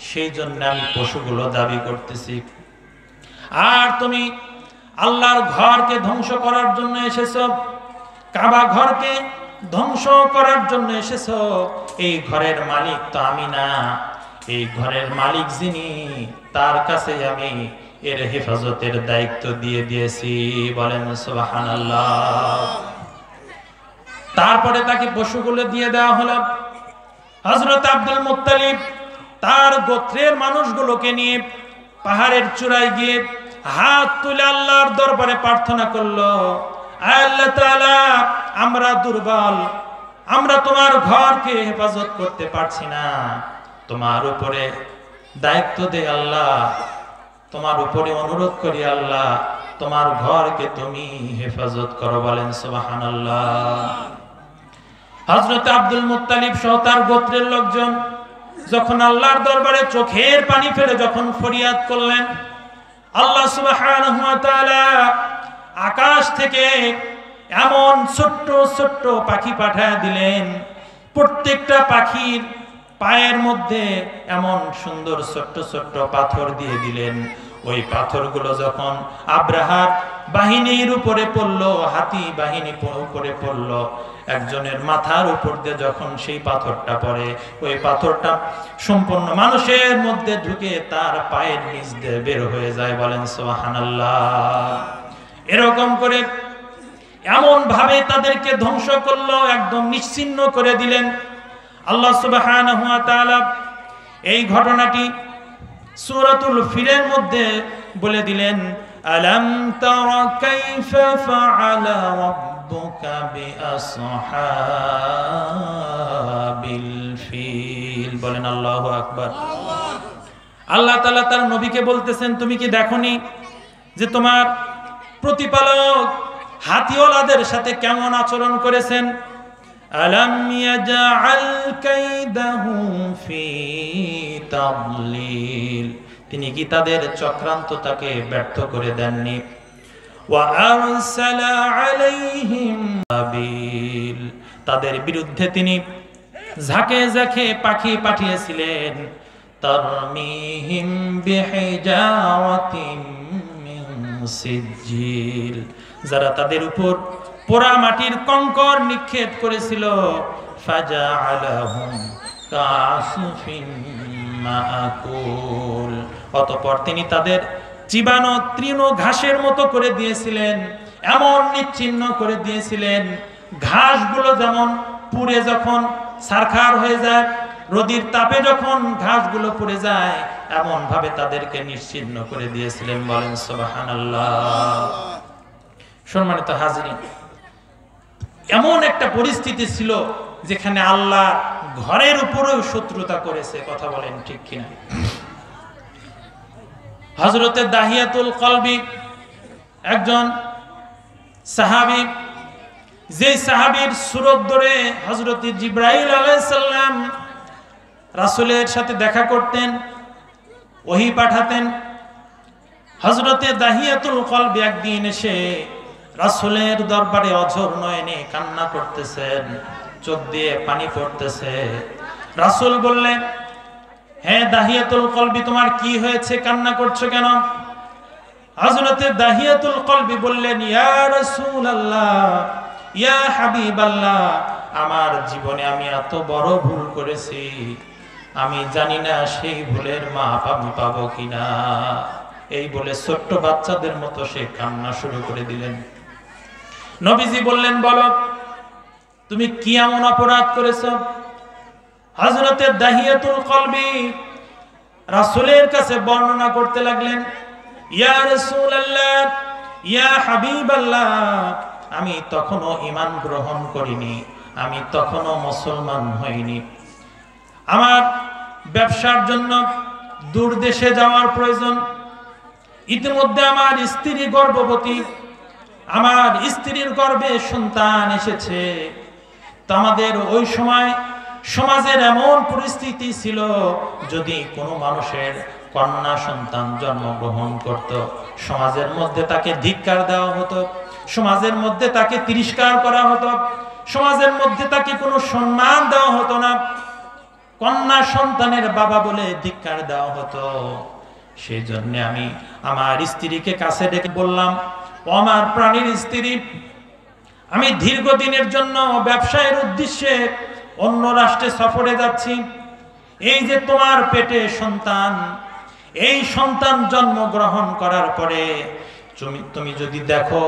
সেই জন্য আমি পশুগুলো দাবি করতেছি। আর তুমি আল্লাহর ঘরকে ধ্বংস করার জন্য এসেছো, কাবা ঘরকে ধ্বংস করার জন্য এসেছো। এই ঘরের মালিক তো আমি না, এই ঘরের মালিক যিনি তার কাছে আমি এর হেফাজতের দায়িত্ব দিয়ে দিয়েছি। বলেন সুবহানাল্লাহ। তারপরে তাকে পশুগুলো দিয়ে দেওয়া হলো। হযরত আব্দুল মুত্তালিব তার গোত্রের মানুষগুলোকে নিয়ে পাহাড়ের চূড়ায় গিয়ে হাত তুলে আল্লাহর দরবারে প্রার্থনা করলো, আল্লাহ তাআলা, আমরা দুর্বল, আমরা তোমার ঘরকে হেফাজত করতে পারছি না, তোমার উপরে দায়িত্ব দে আল্লাহ, তোমার উপরে অনুরোধ করি আল্লাহ, তোমার ঘরকে তুমি হেফাজত করো। বলেন সুবহানাল্লাহ। হযরত আব্দুল মুত্তালিব সহ তার গোত্রের লোকজন যখন আল্লাহর দরবারে চোখের পানি ফেলে যখন ফরিয়াদ করলেন, আল্লাহ সুবহানাহু ওয়া তাআলা আকাশ থেকে এমন ছোট্ট ছোট্ট পাখি পাঠিয়ে দিলেন, প্রত্যেকটা পাখির পায়ের মধ্যে এমন সুন্দর ছোট্ট ছোট্ট পাথর দিয়ে দিলেন। ওই পাথরগুলো যখন আব্রাহার বাহিনীর উপরে পড়লো, হাতি বাহিনী উপরে পড়লো, একজনের মাথার উপর দিয়ে যখন সেই পাথরটা পড়ে, ওই পাথরটা সম্পূর্ণ মানুষের মধ্যে ঢুকে তার পায়ের নিচ দিয়ে বের হয়ে যায়। বলেন সুবহানাল্লাহ। এরকম করে এমন ভাবে তাদেরকে ধ্বংস করলো, একদম নিশ্চিহ্ন করে দিলেন। আল্লাহ সুবহানাহু ওয়া তাআলা এই ঘটনাটি সূরাতুল ফিলের মধ্যে বলে দিলেন, আলাম তারা কাইফা ফাআলা রাব্বুকা বিআসহাবিল ফিল। বলেন আল্লাহু আকবার। আল্লাহ তাআলা তার নবীকে বলতেছেন, তুমি কি দেখোনি যে তোমার প্রতিপালক হাতিওয়ালাদের সাথে কেমন আচরণ করেছেন? আলাম ইয়াজআল কাইদাহুম ফি তাদলিল, তিনি কি তাদের চক্রান্তটাকে ব্যর্থ করে দেননি? ওয়া আরসালা আলাইহিম আবিল, তাদের বিরুদ্ধে তিনি ঝাঁকে ঝাঁকে পাখি পাঠিয়েছিলেন। তারমিহিম বিহিজাওয়াতিম মিন সিজিল, যারা তাদের উপর পোড়া মাটির কঙ্কর নিক্ষেপ করেছিল। ফাজআলাহুম কাসফিন মাআকুল, অতঃপর তিনি তাদের চিবানো তৃণ ঘাসের মতো করে দিয়েছিলেন, এমন নিচ্ছিন্ন করে দিয়েছিলেন, ঘাসগুলো যেমন পুড়ে যখন ছারখার হয়ে যায়, রোদের তাপে যখন ঘাসগুলো পুড়ে যায়, এমন ভাবে তাদেরকে নিশ্চিহ্ন করে দিয়েছিলেন। বলেন সুবহানাল্লাহ। সম্মানিত হাজিরিন, এমন একটা পরিস্থিতি ছিল যেখানে আল্লাহ ঘরের উপরেও শত্রুতা করেছে। কথা বলেন ঠিক কিনা? হযরতে দাহিয়াতুল কলবি একজন সাহাবী, যে সাহাবীর সুরত ধরে হযরতে জিবরাইল আলাইহিস সালাম রাসূলের সাথে দেখা করতেন, ওহী পাঠাতেন। হযরতে দাহিয়াতুল কলবি একদিন এসে রাসূলের দরবারে অঝোর নয়নে কান্না করতেছেন, চোখ দিয়ে পানি পড়তেছে। রাসূল বললেন, হে দাহিয়াতুল কলবি, তোমার কি হয়েছে, কান্না করছো কেন? হযরতে দাহিয়াতুল কলবি বললেন, ইয়া রাসূলুল্লাহ, ইয়া হাবিবাল্লাহ, আমার জীবনে আমি এত বড় ভুল করেছি, আমি জানি না সেই ভুলের মাপ আমি পাবো কিনা। এই বলে ছোট্ট বাচ্চাদের মতো সে কান্না শুরু করে দিলেন। নবীজি বললেন, বলো তুমি কি এমন অপরাধ করেছো? হযরতে দাহিয়াতুল কলবি রাসূলের কাছে বর্ণনা করতে লাগলেন, ইয়া রাসূলুল্লাহ, ইয়া হাবিবাল্লাহ, আমি তখনও ঈমান গ্রহণ করিনি, আমি তখনও মুসলমান হইনি। আমার ব্যবসার জন্য দূর দেশে যাওয়ার প্রয়োজন। ইতিমধ্যে আমার স্ত্রী গর্ভবতী, আমার স্ত্রীর গর্ভে সন্তান এসেছে। তো আমাদের ওই সময় সমাজের এমন পরিস্থিতি ছিল, যদি কোনো মানুষের কন্যা সন্তান জন্মগ্রহণ করত, সমাজের মধ্যে তাকে ধিক্কার দেওয়া হতো, সমাজের মধ্যে তাকে তিরস্কার করা হতো, সমাজের মধ্যে তাকে কোনো সম্মান দেওয়া হতো না, কন্যা সন্তানের বাবা বলে ধিক্কার দেওয়া হতো। সেই জন্য আমি আমার স্ত্রীকে কাছে ডেকে বললাম, ও আমার প্রাণীর স্ত্রী, আমি দীর্ঘদিনের জন্য ব্যবসায়ের উদ্দেশ্যে অন্য রাষ্ট্রে সফরে যাচ্ছি। এই যে তোমার পেটে সন্তান, এই সন্তান জন্মগ্রহণ করার পরে তুমি যদি দেখো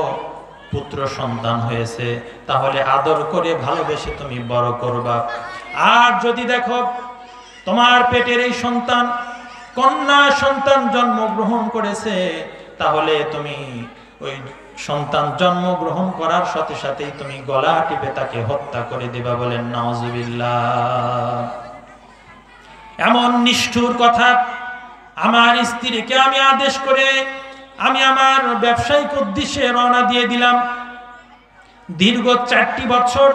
পুত্র সন্তান হয়েছে, তাহলে আদর করে ভালোবেসে তুমি বড় করবা। আর যদি দেখো তোমার পেটের এই সন্তান কন্যা সন্তান জন্মগ্রহণ করেছে, তাহলে তুমি ওই সন্তান জন্মগ্রহণ করার সাথে সাথেই তুমি গলা টিপে তাকে হত্যা করে দিবা। বলেন নাউজুবিল্লাহ। এমন নিষ্ঠুর কথা। আমার স্ত্রীকে আমি আদেশ করে আমি আমার ব্যবসায়িক উদ্দেশ্যে রওনা দিয়ে দিলাম। দীর্ঘ 4টি বছর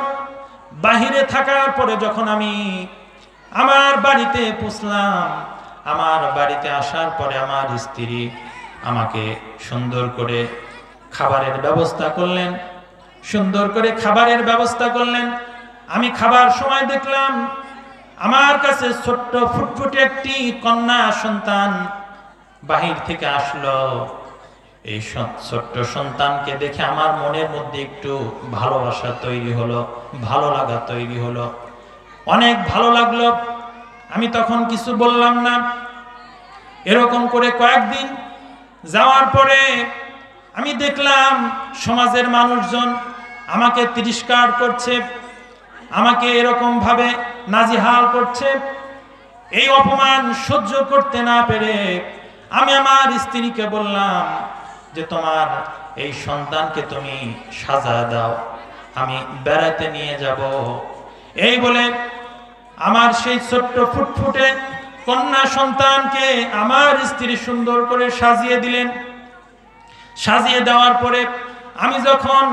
বাহিরে থাকার পরে যখন আমি আমার বাড়িতে পৌঁছলাম, আমার বাড়িতে আসার পরে আমার স্ত্রী আমাকে সুন্দর করে খাবারের ব্যবস্থা করলেন, সুন্দর করে খাবারের ব্যবস্থা করলেন। আমি খাবার সময় দেখলাম আমার কাছে ছোট্ট ফুটফুটে একটি কন্যা সন্তান বাহির থেকে আসলো। এই ছোট্ট সন্তানকে দেখে আমার মনের মধ্যে একটু ভালোবাসা তৈরি হলো, ভালো লাগা তৈরি হলো, অনেক ভালো লাগলো। আমি তখন কিছু বললাম না। এরকম করে কয়েকদিন যাওয়ার পরে আমি দেখলাম সমাজের মানুষজন আমাকে তিরস্কার করছে, আমাকে এরকম ভাবে নাজিহাল করছে। এই অপমান সহ্য করতে না পেরে আমি আমার স্ত্রীকে বললাম যে তোমার এই সন্তানকে তুমি সাজা দাও, আমি বেড়াতে নিয়ে যাব। এই বলে আমার সেই ছোট্ট ফুটফুটে কন্যা সন্তানকে আমার স্ত্রী সুন্দর করে সাজিয়ে দিলেন। সাজিয়ে দেওয়ার পরে আমি যখন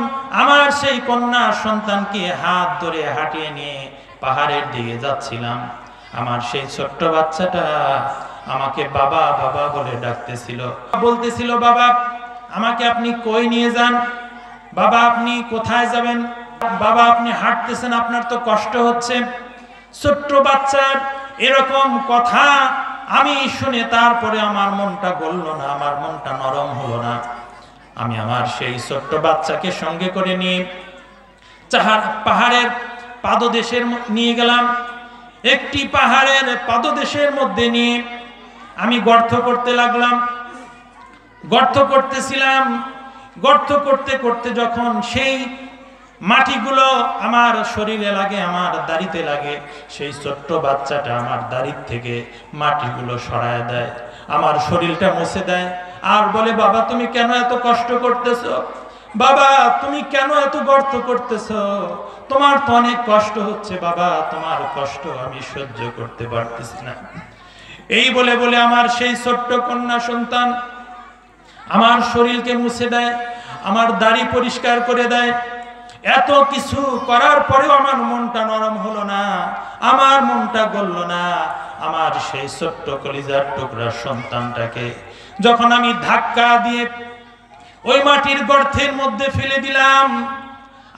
আমার সেই কন্যা সন্তানকে হাত ধরে হাঁটিয়ে নিয়ে পাহাড়ের দিকে যাচ্ছিলাম, আমার সেই ছোট্ট বাচ্চাটা আমাকে বাবা বাবা বলে ডাকতেছিল, বলতেছিল বাবা আমাকে আপনি কই নিয়ে যান, বাবা আপনি কোথায় যাবেন, বাবা আপনি হাঁটতেছেন, আপনার তো কষ্ট হচ্ছে। ছোট্ট বাচ্চার এরকম কথা আমি শুনে তারপরে আমার মনটা গলল না, আমার মনটা নরম হলো না। আমি আমার সেই ছোট্ট বাচ্চাকে সঙ্গে করে নিয়ে পাহাড়ের পাদদেশের নিয়ে গেলাম। একটি পাহাড়ের পাদদেশের মধ্যে নিয়ে আমি গর্ত করতে লাগলাম। গর্ত করতেছিলাম, গর্ত করতে করতে যখন সেই মাটিগুলো আমার শরীরে লাগে, আমার দাড়িতে লাগে, সেই ছোট্ট বাচ্চাটা আমার দাড়ির থেকে মাটিগুলো সরায় দেয়, আমার শরীরটা মুছে দেয়, আর বলে বাবা তুমি কেন এত কষ্ট করতেছো, বাবা তুমি কেন এত গর্ত করতেছো, তোমার তো অনেক কষ্ট হচ্ছে বাবা, তোমার কষ্ট আমি সহ্য করতে পারতেছি না। এই বলে বলে আমার সেই ছোট্ট কন্যা সন্তান আমার শরীরকে মুছে দেয়, আমার দাড়ি পরিষ্কার করে দেয়। এত কিছু করার পরেও আমার মনটা নরম হলো না, আমার মনটা গলল না। আমার সেই ছোট্ট কলিজার টুকরা সন্তানটাকে যখন আমি ধাক্কা দিয়ে ওই মাটির গর্তের মধ্যে ফেলে দিলাম,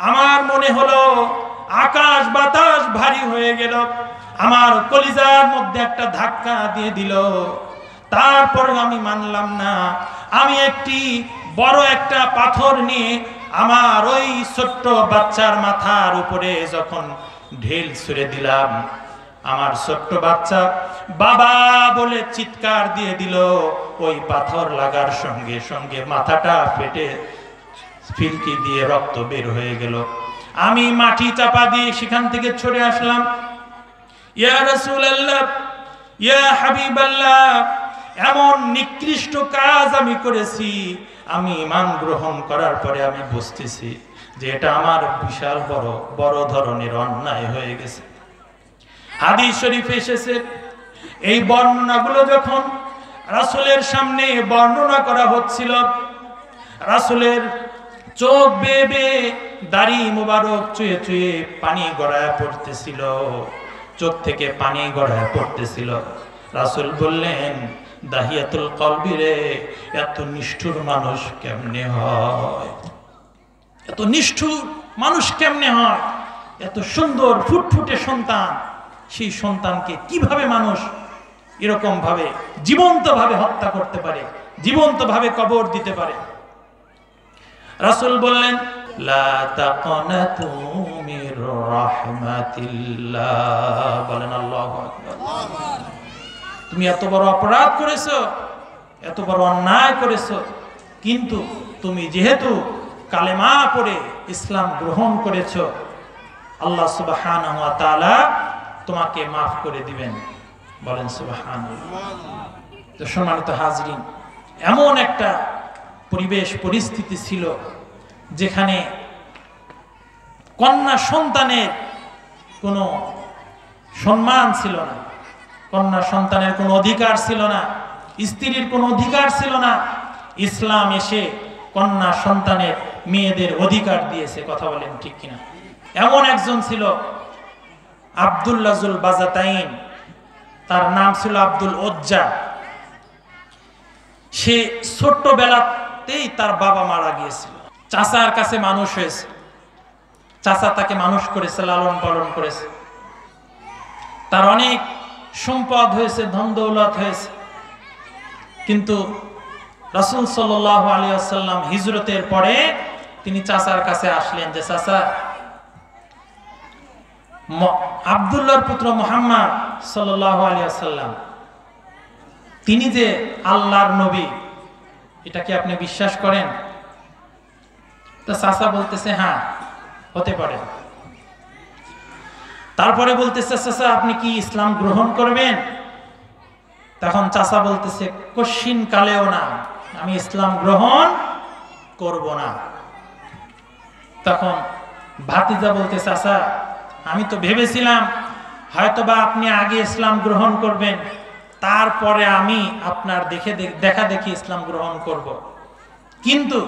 আমার মনে হলো আকাশ বাতাস ভারী হয়ে গেল, আমার কলিজার মধ্যে একটা ধাক্কা দিয়ে দিল। তারপর আমি মানলাম না, আমি একটি বড় একটা পাথর নিয়ে আমার ওই ছোট্ট বাচ্চার মাথার উপরে যখন ঢেল ছুঁড়ে দিলাম, আমার ছোট্ট বাচ্চা বাবা বলে চিৎকার দিয়ে দিল। ওই পাথর লাগার সঙ্গে সঙ্গে মাথাটা ফেটে ফিলকি দিয়ে রক্ত বের হয়ে গেল। আমি মাটি চাপা দিয়ে সেখান থেকে ছড়ে আসলাম। ইয়া রাসূলুল্লাহ, ইয়া হাবিবাল্লাহ, এমন নিকৃষ্ট কাজ আমি করেছি, আমি ঈমান গ্রহণ করার পরে আমি বুঝতেছি যে এটা আমার বিশাল বড় ধরনের অন্যায় হয়ে গেছে। হাদিস শরীফে এসেছে, এই বর্ণনাগুলো যখন রাসূলের সামনে বর্ণনা করা হচ্ছিল, রাসূলের চোখ বেয়ে বেয়ে দাড়ি মুবারক চুয়ে চুয়ে পানি গড়ায় পড়তেছিল, চোখ থেকে পানি গড়ায় পড়তেছিল। রাসূল বললেন, দাহিয়াতুল কলবি রে, এত নিষ্ঠুর মানুষ কেমনে হয়, এত নিষ্ঠুর মানুষ কেমনে হয়, এত সুন্দর ফুটফুটে সন্তান, সেই সন্তানকে কিভাবে মানুষ এরকম ভাবে জীবন্ত ভাবে হত্যা করতে পারে, জীবন্ত ভাবে কবর দিতে পারে। রাসূল বললেন, লা তাকনাতু মির রাহমাতিল্লাহ। বলেন আল্লাহু আকবার। তুমি এত বড় অপরাধ করেছো, এত বড় অন্যায় করেছো, কিন্তু তুমি যেহেতু কালেমা পড়ে ইসলাম গ্রহণ করেছো, আল্লাহ সুবহানাহু ওয়া তাআলা তোমাকে মাফ করে দিবেন। বলেন সুবহানাল্লাহ। তো সম্মানিত হাজরিন, এমন একটা পরিবেশ পরিস্থিতি ছিল যেখানে কন্যা সন্তানের কোনো সম্মান ছিল না, কন্যা সন্তানের কোনো অধিকার ছিল না, স্ত্রীর কোনো অধিকার ছিল না। ইসলাম এসে কন্যা সন্তানের মেয়েদের অধিকার দিয়েছে। কথা বলেন ঠিক কিনা? এমন একজন ছিল আব্দুল্লাহ জুল বাজাতাইন, তার নাম ছিল আব্দুল উজ্জা। সে ছোট্টবেলাতেই তার বাবা মারা গিয়েছিল, চাচার কাছে মানুষ হয়েছে, চাচা তাকে মানুষ করেছে, লালন পালন করেছে। তার অনেক সম্পদ হয়েছে, ধন দৌলত হয়েছে, কিন্তু রাসূল সাল্লাল্লাহু আলাইহি ওয়াসাল্লাম হিজরতের পরে তিনি চাচার কাছে আসলেন যে চাচা, আব্দুল্লাহর পুত্র মুহাম্মদ সাল্লাল্লাহু আলাইহি ওয়াসাল্লাম তিনি যে আল্লাহর নবী, এটা কি আপনি বিশ্বাস করেন? তো চাচা বলতেছে হ্যাঁ, হতে পারে। তারপরে বলতেছে চাচা আপনি কি ইসলাম গ্রহণ করবেন? তখন চাচা বলতেছে কশিন কালেও না, আমি ইসলাম গ্রহণ করব না। তখন ভাতিজা বলতে চাচা আমি তো ভেবেছিলাম হয়তোবা আপনি আগে ইসলাম গ্রহণ করবেন, তারপরে আমি আপনার দেখা দেখি ইসলাম গ্রহণ করব, কিন্তু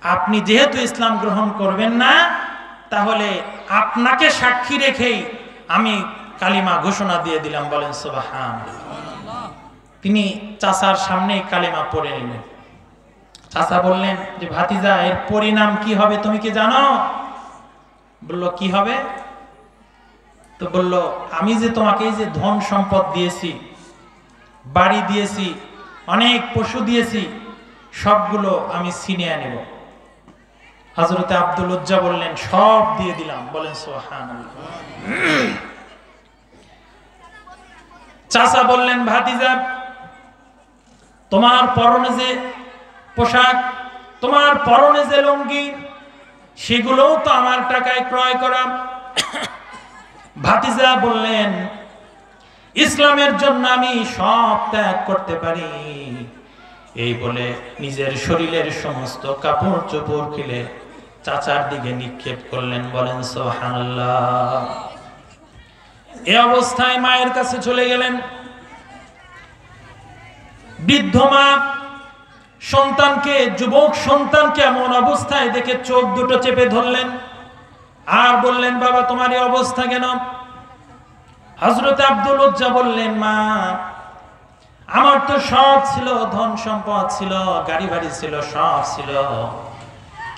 আপনি যেহেতু ইসলাম গ্রহণ করবেন না, তাহলে আপনাকে সাক্ষী রেখেই আমি কালিমা ঘোষণা দিয়ে দিলাম। বলেন সুবহানাল্লাহ। তিনি চাচার সামনেই কালিমা পড়ে নিলেন। চাচা বললেন যে ভাতিজা এর পরিণাম কি হবে তুমি কি জানো? বলল কি হবে? তো বলল আমি যে তোমাকে যে ধন সম্পদ দিয়েছি, বাড়ি দিয়েছি, অনেক পশু দিয়েছি, সবগুলো আমি ছিনিয়ে নেব। হযরত আব্দুল উজ্জা বললেন সব দিয়ে দিলাম। বলেন সুবহানাল্লাহ। চাচা বললেন ভাতিজা তোমার পরনে যে পোশাক, তোমার পরনে যে লুঙ্গি, সেগুলোও তো আমার টাকায় ক্রয় করা। ভাতিজা বললেন ইসলামের জন্য আমি সব ত্যাগ করতে পারি। এই বলে নিজের শরীরের সমস্ত কাপড় চোপড় খুলে চাচার দিকে নিক্ষেপ করলেন। বলেন সুবহানাল্লাহ। এই অবস্থায় মায়ের কাছে চলে গেলেন। বৃদ্ধ মা সন্তানকে, যুবক সন্তানকে এমন অবস্থায় দেখে চোখ দুটো চেপে ধরলেন আর বললেন বাবা তোমার এই অবস্থা কেন? হযরত আব্দুল উজ্জা বললেন মা আমার তো সব ছিল, ধন সম্পদ ছিল, গাড়ি বাড়ি ছিল, সব ছিল,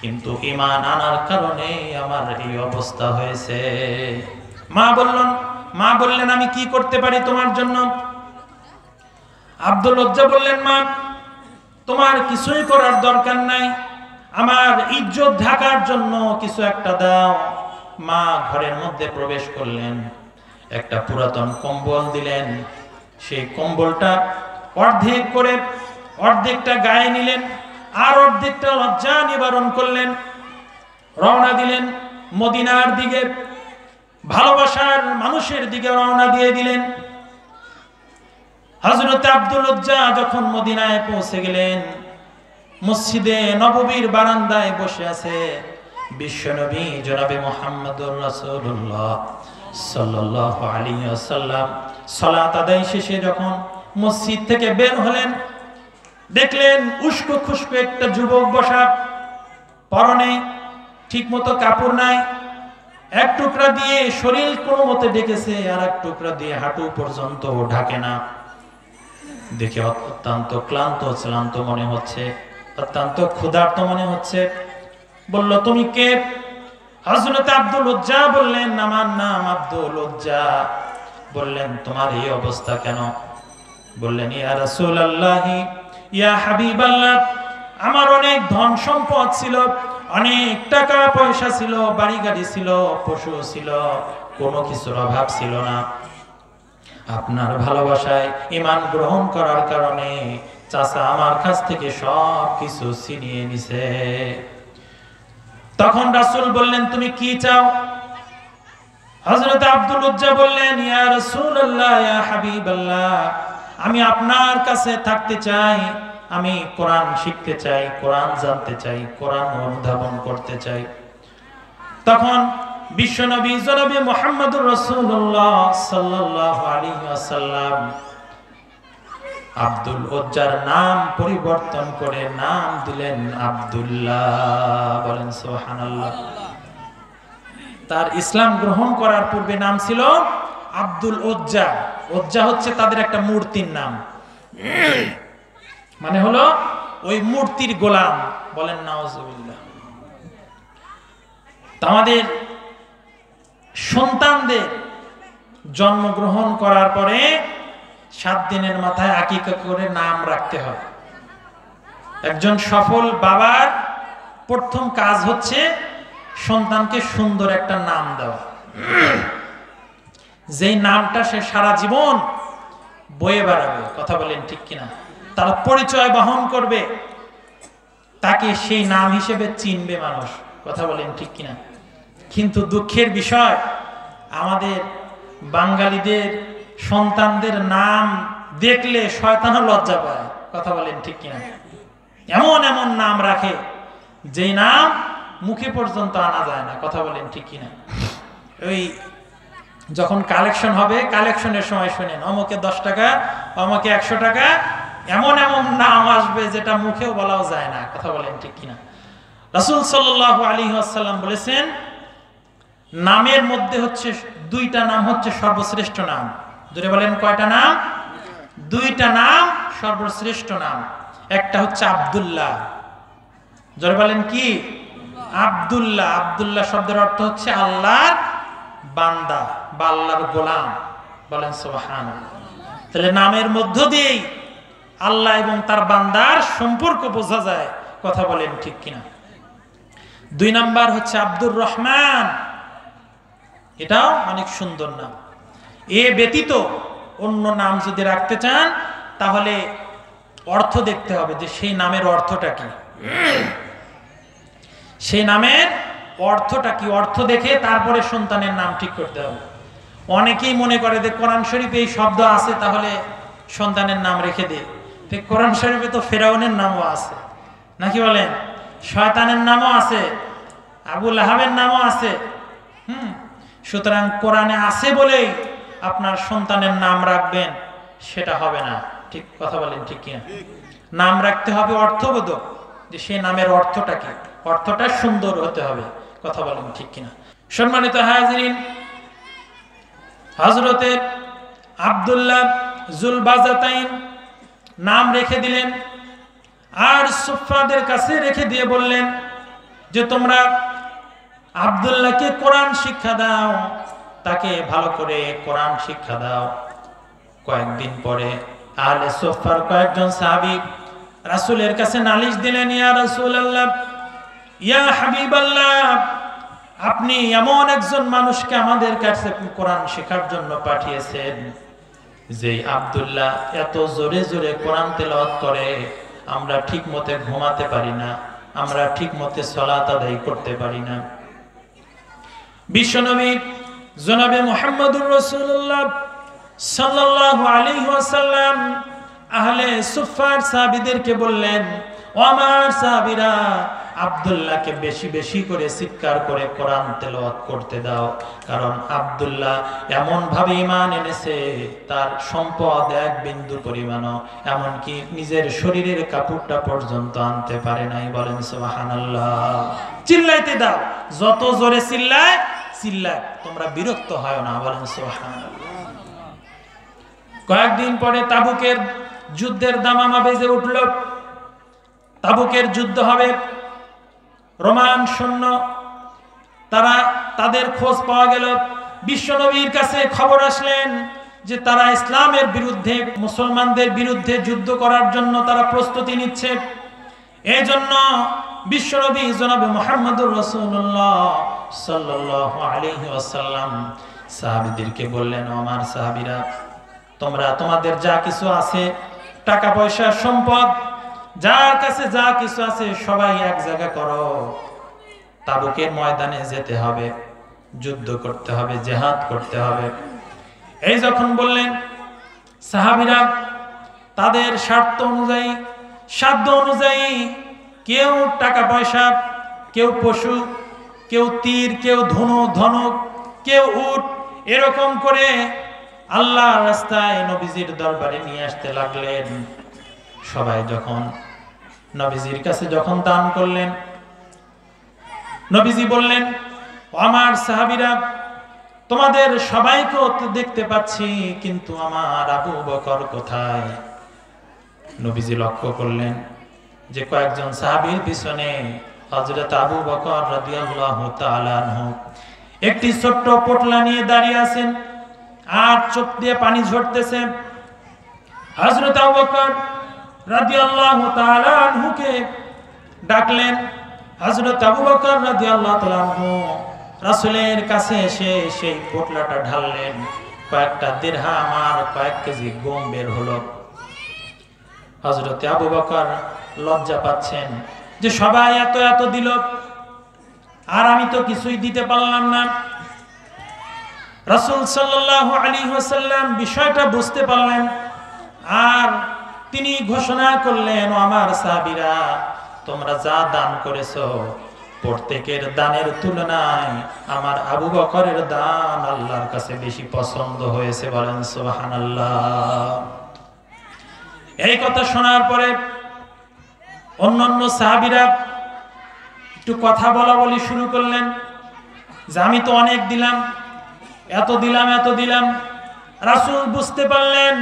কিন্তু ঈমান আনার কারণে আমার এই অবস্থা হয়েছে। মা বললেন আমি কি করতে পারি তোমার জন্য? আব্দুল উজ্জা বললেন মা তোমার কিছুই করার দরকার নাই, আমার ইজ্জত ঢাকার জন্য কিছু একটা দাও। মা ঘরের মধ্যে প্রবেশ করলেন, একটা পুরাতন কম্বল দিলেন। সেই কম্বলটা অর্ধেক করে অর্ধেকটা গায়ে নিলেন আর অর্ধেকটা লজ্জা নিবারণ করলেন। রওনা দিলেন মদিনার দিকে, ভালোবাসার মানুষের দিকে রওনা দিয়ে দিলেন। হযরত আব্দুল উজ্জা যখন মদিনায় পৌঁছে গেলেন, মসজিদে নববীর বারান্দায় বসে আছে বিশ্বনবী জনাবে মুহাম্মদুর রাসূলুল্লাহ সাল্লাল্লাহু আলাইহি ওয়াসাল্লাম। সালাত আদায় শেষে যখন মসজিদ থেকে বের হলেন, দেখলেন উস্কো খুস্কো একটা যুবক বসা, পরনে ঠিকমতো কাপড় নাই, এক টুকরা দিয়ে শরীর কোনো মতে ঢেকেছে আর এক টুকরা দিয়ে হাঁটু পর্যন্ত ঢাকে না। দেখে অত্যন্ত ক্লান্ত মনে হচ্ছে, অত্যন্ত ক্ষুধার্ত মনে হচ্ছে। বলল তুমি কে? হযরত আব্দুল উজ্জা বললেন আমার নাম আব্দুল উজ্জা। বললেন তোমার এই অবস্থা কেন? বললেন ইয়া রাসূলুল্লাহ, ইয়া হাবিবাল্লাহ, আমার অনেক ধন সম্পদ ছিল, অনেক টাকা পয়সা ছিল, বাড়ি গাড়ি ছিল, পশু ছিল, কোনো কিছুর অভাব ছিল না। আপনার ভালোবাসায় ঈমান গ্রহণ করার কারণে চাচা আমার কাছ থেকে সব কিছু ছিনিয়ে নিছে। তখন রাসূল বললেন, তুমি কি চাও? হযরত আব্দুল উজ্জা বললেন, ইয়া রাসূলুল্লাহ, ইয়া হাবিবাল্লাহ, আমি আপনার কাছে থাকতে চাই, আমি কোরআন শিখতে চাই, কোরআন জানতে চাই, কোরআন অনুধাবন করতে চাই। তখন বিশ্বনবী জনাবে মুহাম্মদুর রাসূলুল্লাহ সাল্লাল্লাহু আলাইহি ওয়াসাল্লাম আব্দুল উজ্জার নাম পরিবর্তন করে নাম দিলেন আব্দুল্লাহ। বলেন সুবহানাল্লাহ। তার ইসলাম গ্রহণ করার পূর্বে নাম ছিল আব্দুল উজ্জা। উজ্জা হচ্ছে তাদের একটা মূর্তির নাম, মানে হলো ওই মূর্তির গোলাম। বলেন নাউজুবিল্লাহ। আমাদের সন্তানদের জন্মগ্রহণ করার পরে 7 দিনের মাথায় আকিকা করে নাম রাখতে হয়। একজন সফল বাবার প্রথম কাজ হচ্ছে সন্তানকে সুন্দর একটা নাম দেওয়া, যেই নামটা সে সারা জীবন বয়ে বেড়াবে। কথা বলেন ঠিক কিনা? তার পরিচয় বহন করবে, তাকে সেই নাম হিসেবে চিনবে মানুষ। কথা বলেন ঠিক কিনা? কিন্তু দুঃখের বিষয়, আমাদের বাঙালিদের সন্তানদের নাম দেখলে শয়তানও লজ্জা পায়। কথা বলেন ঠিক কিনা? এমন এমন নাম রাখে যেই নাম মুখে পর্যন্ত আনা যায় না। কথা বলেন ঠিক কিনা? ওই যখন কালেকশন হবে, কালেকশনের সময় শুনেন অমুকে 10 টাকা, অমুকে 100 টাকা, এমন এমন নাম আসবে যেটা মুখেও বলাও যায় না। কথা বলেন ঠিক কিনা? রাসূল সাল্লাল্লাহু আলাইহি ওয়াসাল্লাম বলেছেন, নামের মধ্যে হচ্ছে 2টা নাম হচ্ছে সর্বশ্রেষ্ঠ নাম। জোরে বলেন কয়টা নাম? 2টা নাম সর্বশ্রেষ্ঠ নাম। একটা হচ্ছে আব্দুল্লাহ। জোরে বলেন কি? আব্দুল্লাহ। আব্দুল্লাহ শব্দের অর্থ হচ্ছে আল্লাহর বান্দা বা আল্লাহর গোলাম। বলেন সুবহানাল্লাহ। তাহলে নামের মধ্য দিয়েই আল্লাহ এবং তার বান্দার সম্পর্ক বোঝা যায়। কথা বলেন ঠিক কিনা? 2 নাম্বার হচ্ছে আব্দুর রহমান। এটাও অনেক সুন্দর নাম। এ ব্যতীত অন্য নাম যদি রাখতে চান তাহলে অর্থ দেখতে হবে যে সেই নামের অর্থটা কি। সেই নামের অর্থটা কি, অর্থ দেখে তারপরে সন্তানের নাম ঠিক করতে হবে। অনেকেই মনে করে যে কোরআন শরীফে এই শব্দ আছে তাহলে সন্তানের নাম রেখে দে। কোরআন শরীফে তো ফেরাউনের নামও আছে, নাকি বলেন? শয়তানের নামও আছে, আবু লাহাবের নামও আছে। সুতরাং কোরআনে আছে বলেই আপনার সন্তানের নাম রাখবেন সেটা হবে না। ঠিক কথা বলেন ঠিক কিনা? নাম রাখতে হবে অর্থবোধক, যে সেই নামের অর্থটা কি, অর্থটা সুন্দর হতে হবে। কথা বলেন ঠিক কিনা? সম্মানিত হাজিরিন, হযরতে আব্দুল্লাহ জুলবাজাতাইন নাম রেখে দিলেন আর সুফাদের কাছে রেখে দিয়ে বললেন যে তোমরা আব্দুল্লাহকে কোরআন শিক্ষা দাও, তাকে ভালো করে কোরআন শিক্ষা দাও। কয়েকদিন পরে আহলে সুফার কয়েকজন সাহাবী রাসূলের কাছে নালিশ দিলেন, ইয়া রাসূলুল্লাহ, ইয়া হাবিবাল্লাহ, আপনি এমন একজন মানুষকে আমাদের কাছে কোরআন শেখার জন্য পাঠিয়েছেন যে আব্দুল্লাহ এত জোরে জোরে কোরআন তেলাওয়াত করে আমরা ঠিক মতে ঘুমাতে পারি না, আমরা ঠিক মতে সালাত আদায় করতে পারি না। বিশ্বনবী জনাবে মুহাম্মদুর রাসূলুল্লাহ সাল্লাল্লাহু আলাইহি ওয়াসাল্লাম আহলে সুফার সাহাবীদেরকে বললেন, ও আমার সাহাবীরা, আব্দুল্লাহকে বেশি বেশি করে চিৎকার করে কোরআন তেলাওয়াত করতে দাও, কারণ আব্দুল্লাহ এমন ভাবে ঈমান এনেছে তার সম্পদ 1 বিন্দু পরিমাণও, এমনকি নিজের শরীরের কাপড়টা পর্যন্ত আনতে পারে নাই। বলেন সুবহানাল্লাহ। চিল্লাইতে দাও, যত জোরে চিল্লায় চিল্লায়, তোমরা বিরক্ত হয় না। বলেন সুবহানাল্লাহ। কয়েকদিন পরে তাবুকের যুদ্ধের দামামা বেজে উঠল। তাবুকের যুদ্ধ হবে, রোমান সৈন্য তারা, তাদের খোঁজ পাওয়া গেল। বিশ্বনবীর কাছে খবর আসলেন যে তারা ইসলামের বিরুদ্ধে, মুসলমানদের বিরুদ্ধে যুদ্ধ করার জন্য তারা প্রস্তুতি নিচ্ছে। এই জন্য বিশ্বনবী জনাবে মুহাম্মদুর রাসূলুল্লাহ সাল্লাল্লাহু আলাইহি ওয়াসাল্লাম সাহাবীদেরকে বললেন, আমার সাহাবীরা, তোমরা তোমাদের যা কিছু আছে, টাকা পয়সা সম্পদ, যার কাছে যা কিছু আছে সবাই এক জায়গা করো, তাবুকের ময়দানে যেতে হবে, যুদ্ধ করতে হবে, জিহাদ করতে হবে। এই যখন বললেন, সাহাবীরা তাদের স্বার্থ অনুযায়ী, সাধ্য অনুযায়ী, কেউ টাকা পয়সা, কেউ পশু, কেউ তীর, কেউ ধনুক, কেউ উট, এরকম করে আল্লাহর রাস্তায় নবীজির দরবারে নিয়ে আসতে লাগলেন। সবাই যখন নবীজির কাছে যখন দান করলেন, নবীজি বললেন, আমার সাহাবীরা, তোমাদের সবাইকে তো দেখতে পাচ্ছি, কিন্তু আমার আবু বকর কোথায়? নবীজি লক্ষ্য করলেন যে কয়েকজন সাহাবীর পিছনে হযরত আবু বকর রাদিয়াল্লাহু তাআলা আনহু একটি ছোট্ট পোটলা নিয়ে দাঁড়িয়ে আছেন, আর চোখ দিয়ে পানি ঝরতেছে। হযরত আবু বকর রাদিয়াল্লাহু তাআলা আনহুকে ডাকলেন। হযরত আবু বকর রাদিয়াল্লাহু তাআলা আনহু রাসূলের কাছে এসে সেই পোটলাটা ঢাললেন। কয়েকটা দিরহাম আর কয়েক কেজি গম বের হলো। হযরত আবু বকর লজ্জা পাচ্ছেন যে সবাই এত এত দিল, আর আমি তো কিছুই দিতে পারলাম না। রাসূল সাল্লাল্লাহু আলাইহি ওয়াসাল্লাম বিষয়টা বুঝতে পারলেন, আর তিনি ঘোষণা করলেন, ও আমার সাহাবীরা, তোমরা যা দান করেছো প্রত্যেকের দানের তুলনায় আমার আবু বকরের দান আল্লাহর কাছে বেশি পছন্দ হয়েছে। বলেন সুবহানাল্লাহ। এই কথা শোনার পরে অন্যান্য সাহাবীরা একটু কথা বলি শুরু করলেন যে আমি তো অনেক দিলাম, এত দিলাম। রাসূল বুঝতে পারলেন,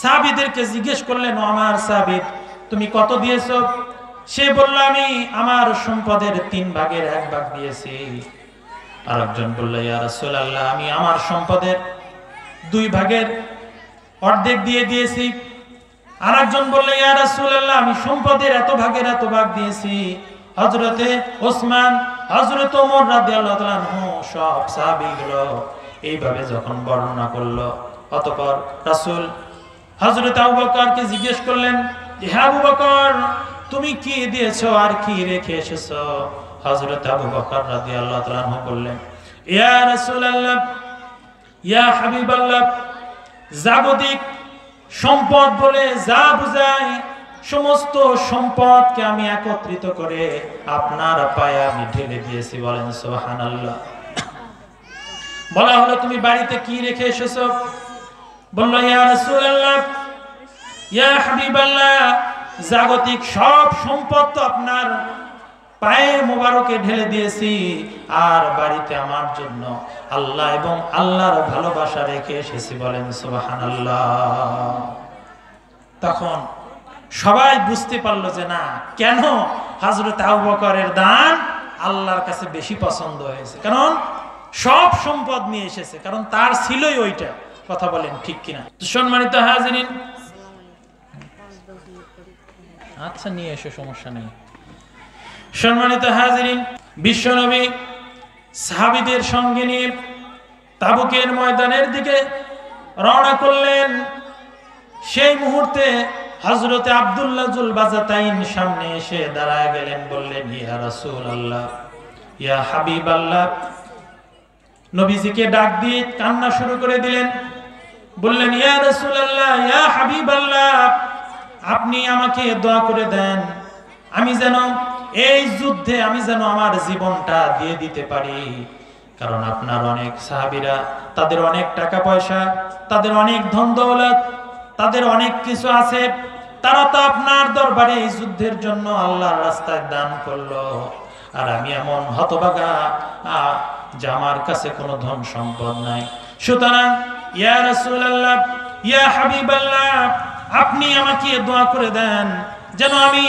সাহাবীদেরকে জিজ্ঞেস করলেন, ও আমার সাহাবী, তুমি কত দিয়েছো? সে বলল, আমি আমার সম্পদের 3 ভাগের 1 ভাগ দিয়েছি। আরেকজন বলল, ইয়া রাসূলুল্লাহ, আমি আমার সম্পদের 2 ভাগের অর্ধেক দিয়ে দিয়েছি। আরেকজন বলল, ইয়া রাসূলুল্লাহ, আমি সম্পদের এত ভাগের এত ভাগ দিয়েছি। হযরতে ওসমান, হযরত ওমর রাদিয়াল্লাহু তাআলা আনহু সব সাহাবীগুলো এইভাবে যখন বর্ণনা করলো, অতঃপর রাসূল হযরত আবু বকরকে জিজ্ঞেস করলেন, হে আবু বকর, তুমি কি দিয়েছো আর কি রেখে এসেছো? হযরত আবু বকর রাদিয়াল্লাহু তাআলা আনহু বললেন, ইয়া রাসূলুল্লাহ, ইয়া হাবিবাল্লাহ, জাগতিক সম্পদ বলে যা বোঝায় সমস্ত সম্পদকে আমি একত্রিত করে আপনার পায়ে আমি ঢেলে দিয়েছি। বলেন সুবহানাল্লাহ। বলা হলো, তুমি বাড়িতে কি রেখে এসেছো? বলল, ইয়া রাসূলুল্লাহ, ইয়া হাবিবাল্লাহ, জাগতিক সব সম্পদ তো আপনার পায়ে মোবারকে ঢেলে দিয়েছি, আর বাড়িতে আমার জন্য আল্লাহ এবং আল্লাহর ভালোবাসা রেখে এসেছি। বলেন সুবহানাল্লাহ। তখন সবাই বুঝতে পারলো যে না, কেন হযরত আবু বকরের দান আল্লাহর কাছে বেশি পছন্দ হয়েছে, কারণ সব সম্পদ নিয়ে এসেছে, কারণ তার ছিলই ওইটা। কথা বলেন ঠিক কিনা? সম্মানিত হাজিরিন, আচ্ছা নিয়ে এসে সমস্যা নেই। সম্মানিত হাজিরিন, বিশ্বনবী সাহাবীদের সঙ্গে নিয়ে তাবুকের ময়দানের দিকে রওনা করলেন। সেই মুহূর্তে হযরতে আব্দুল্লাহ যুল বাজাতাইন সামনে এসে দাঁড়ায় গেলেন, বললেন, ইয়া রাসূলুল্লাহ, ইয়া হাবিবাল্লাহ। নবীজিকে ডাক দিয়ে কান্না শুরু করে দিলেন, বললেন, ইয়া রাসূলুল্লাহ, ইয়া হাবিবাল্লাহ, আপনি আমাকে দোয়া করে দেন, আমি যেন এই যুদ্ধে আমি যেন আমার জীবনটা দিয়ে দিতে পারি। কারণ আপনার অনেক সাহাবীরা, তাদের অনেক টাকা পয়সা, তাদের অনেক ধন দৌলত, তাদের অনেক কিছু আছে, তারা তো আপনার দরবারে এই যুদ্ধের জন্য আল্লাহর রাস্তায় দান করলো, আর আমি এমন হতভাগা যে আমার কাছে কোনো ধন সম্পদ নাই। সুতরাং ইয়া রাসূলুল্লাহ, ইয়া হাবিবাল্লাহ, আপনি আমাকে দোয়া করে দেন যেন আমি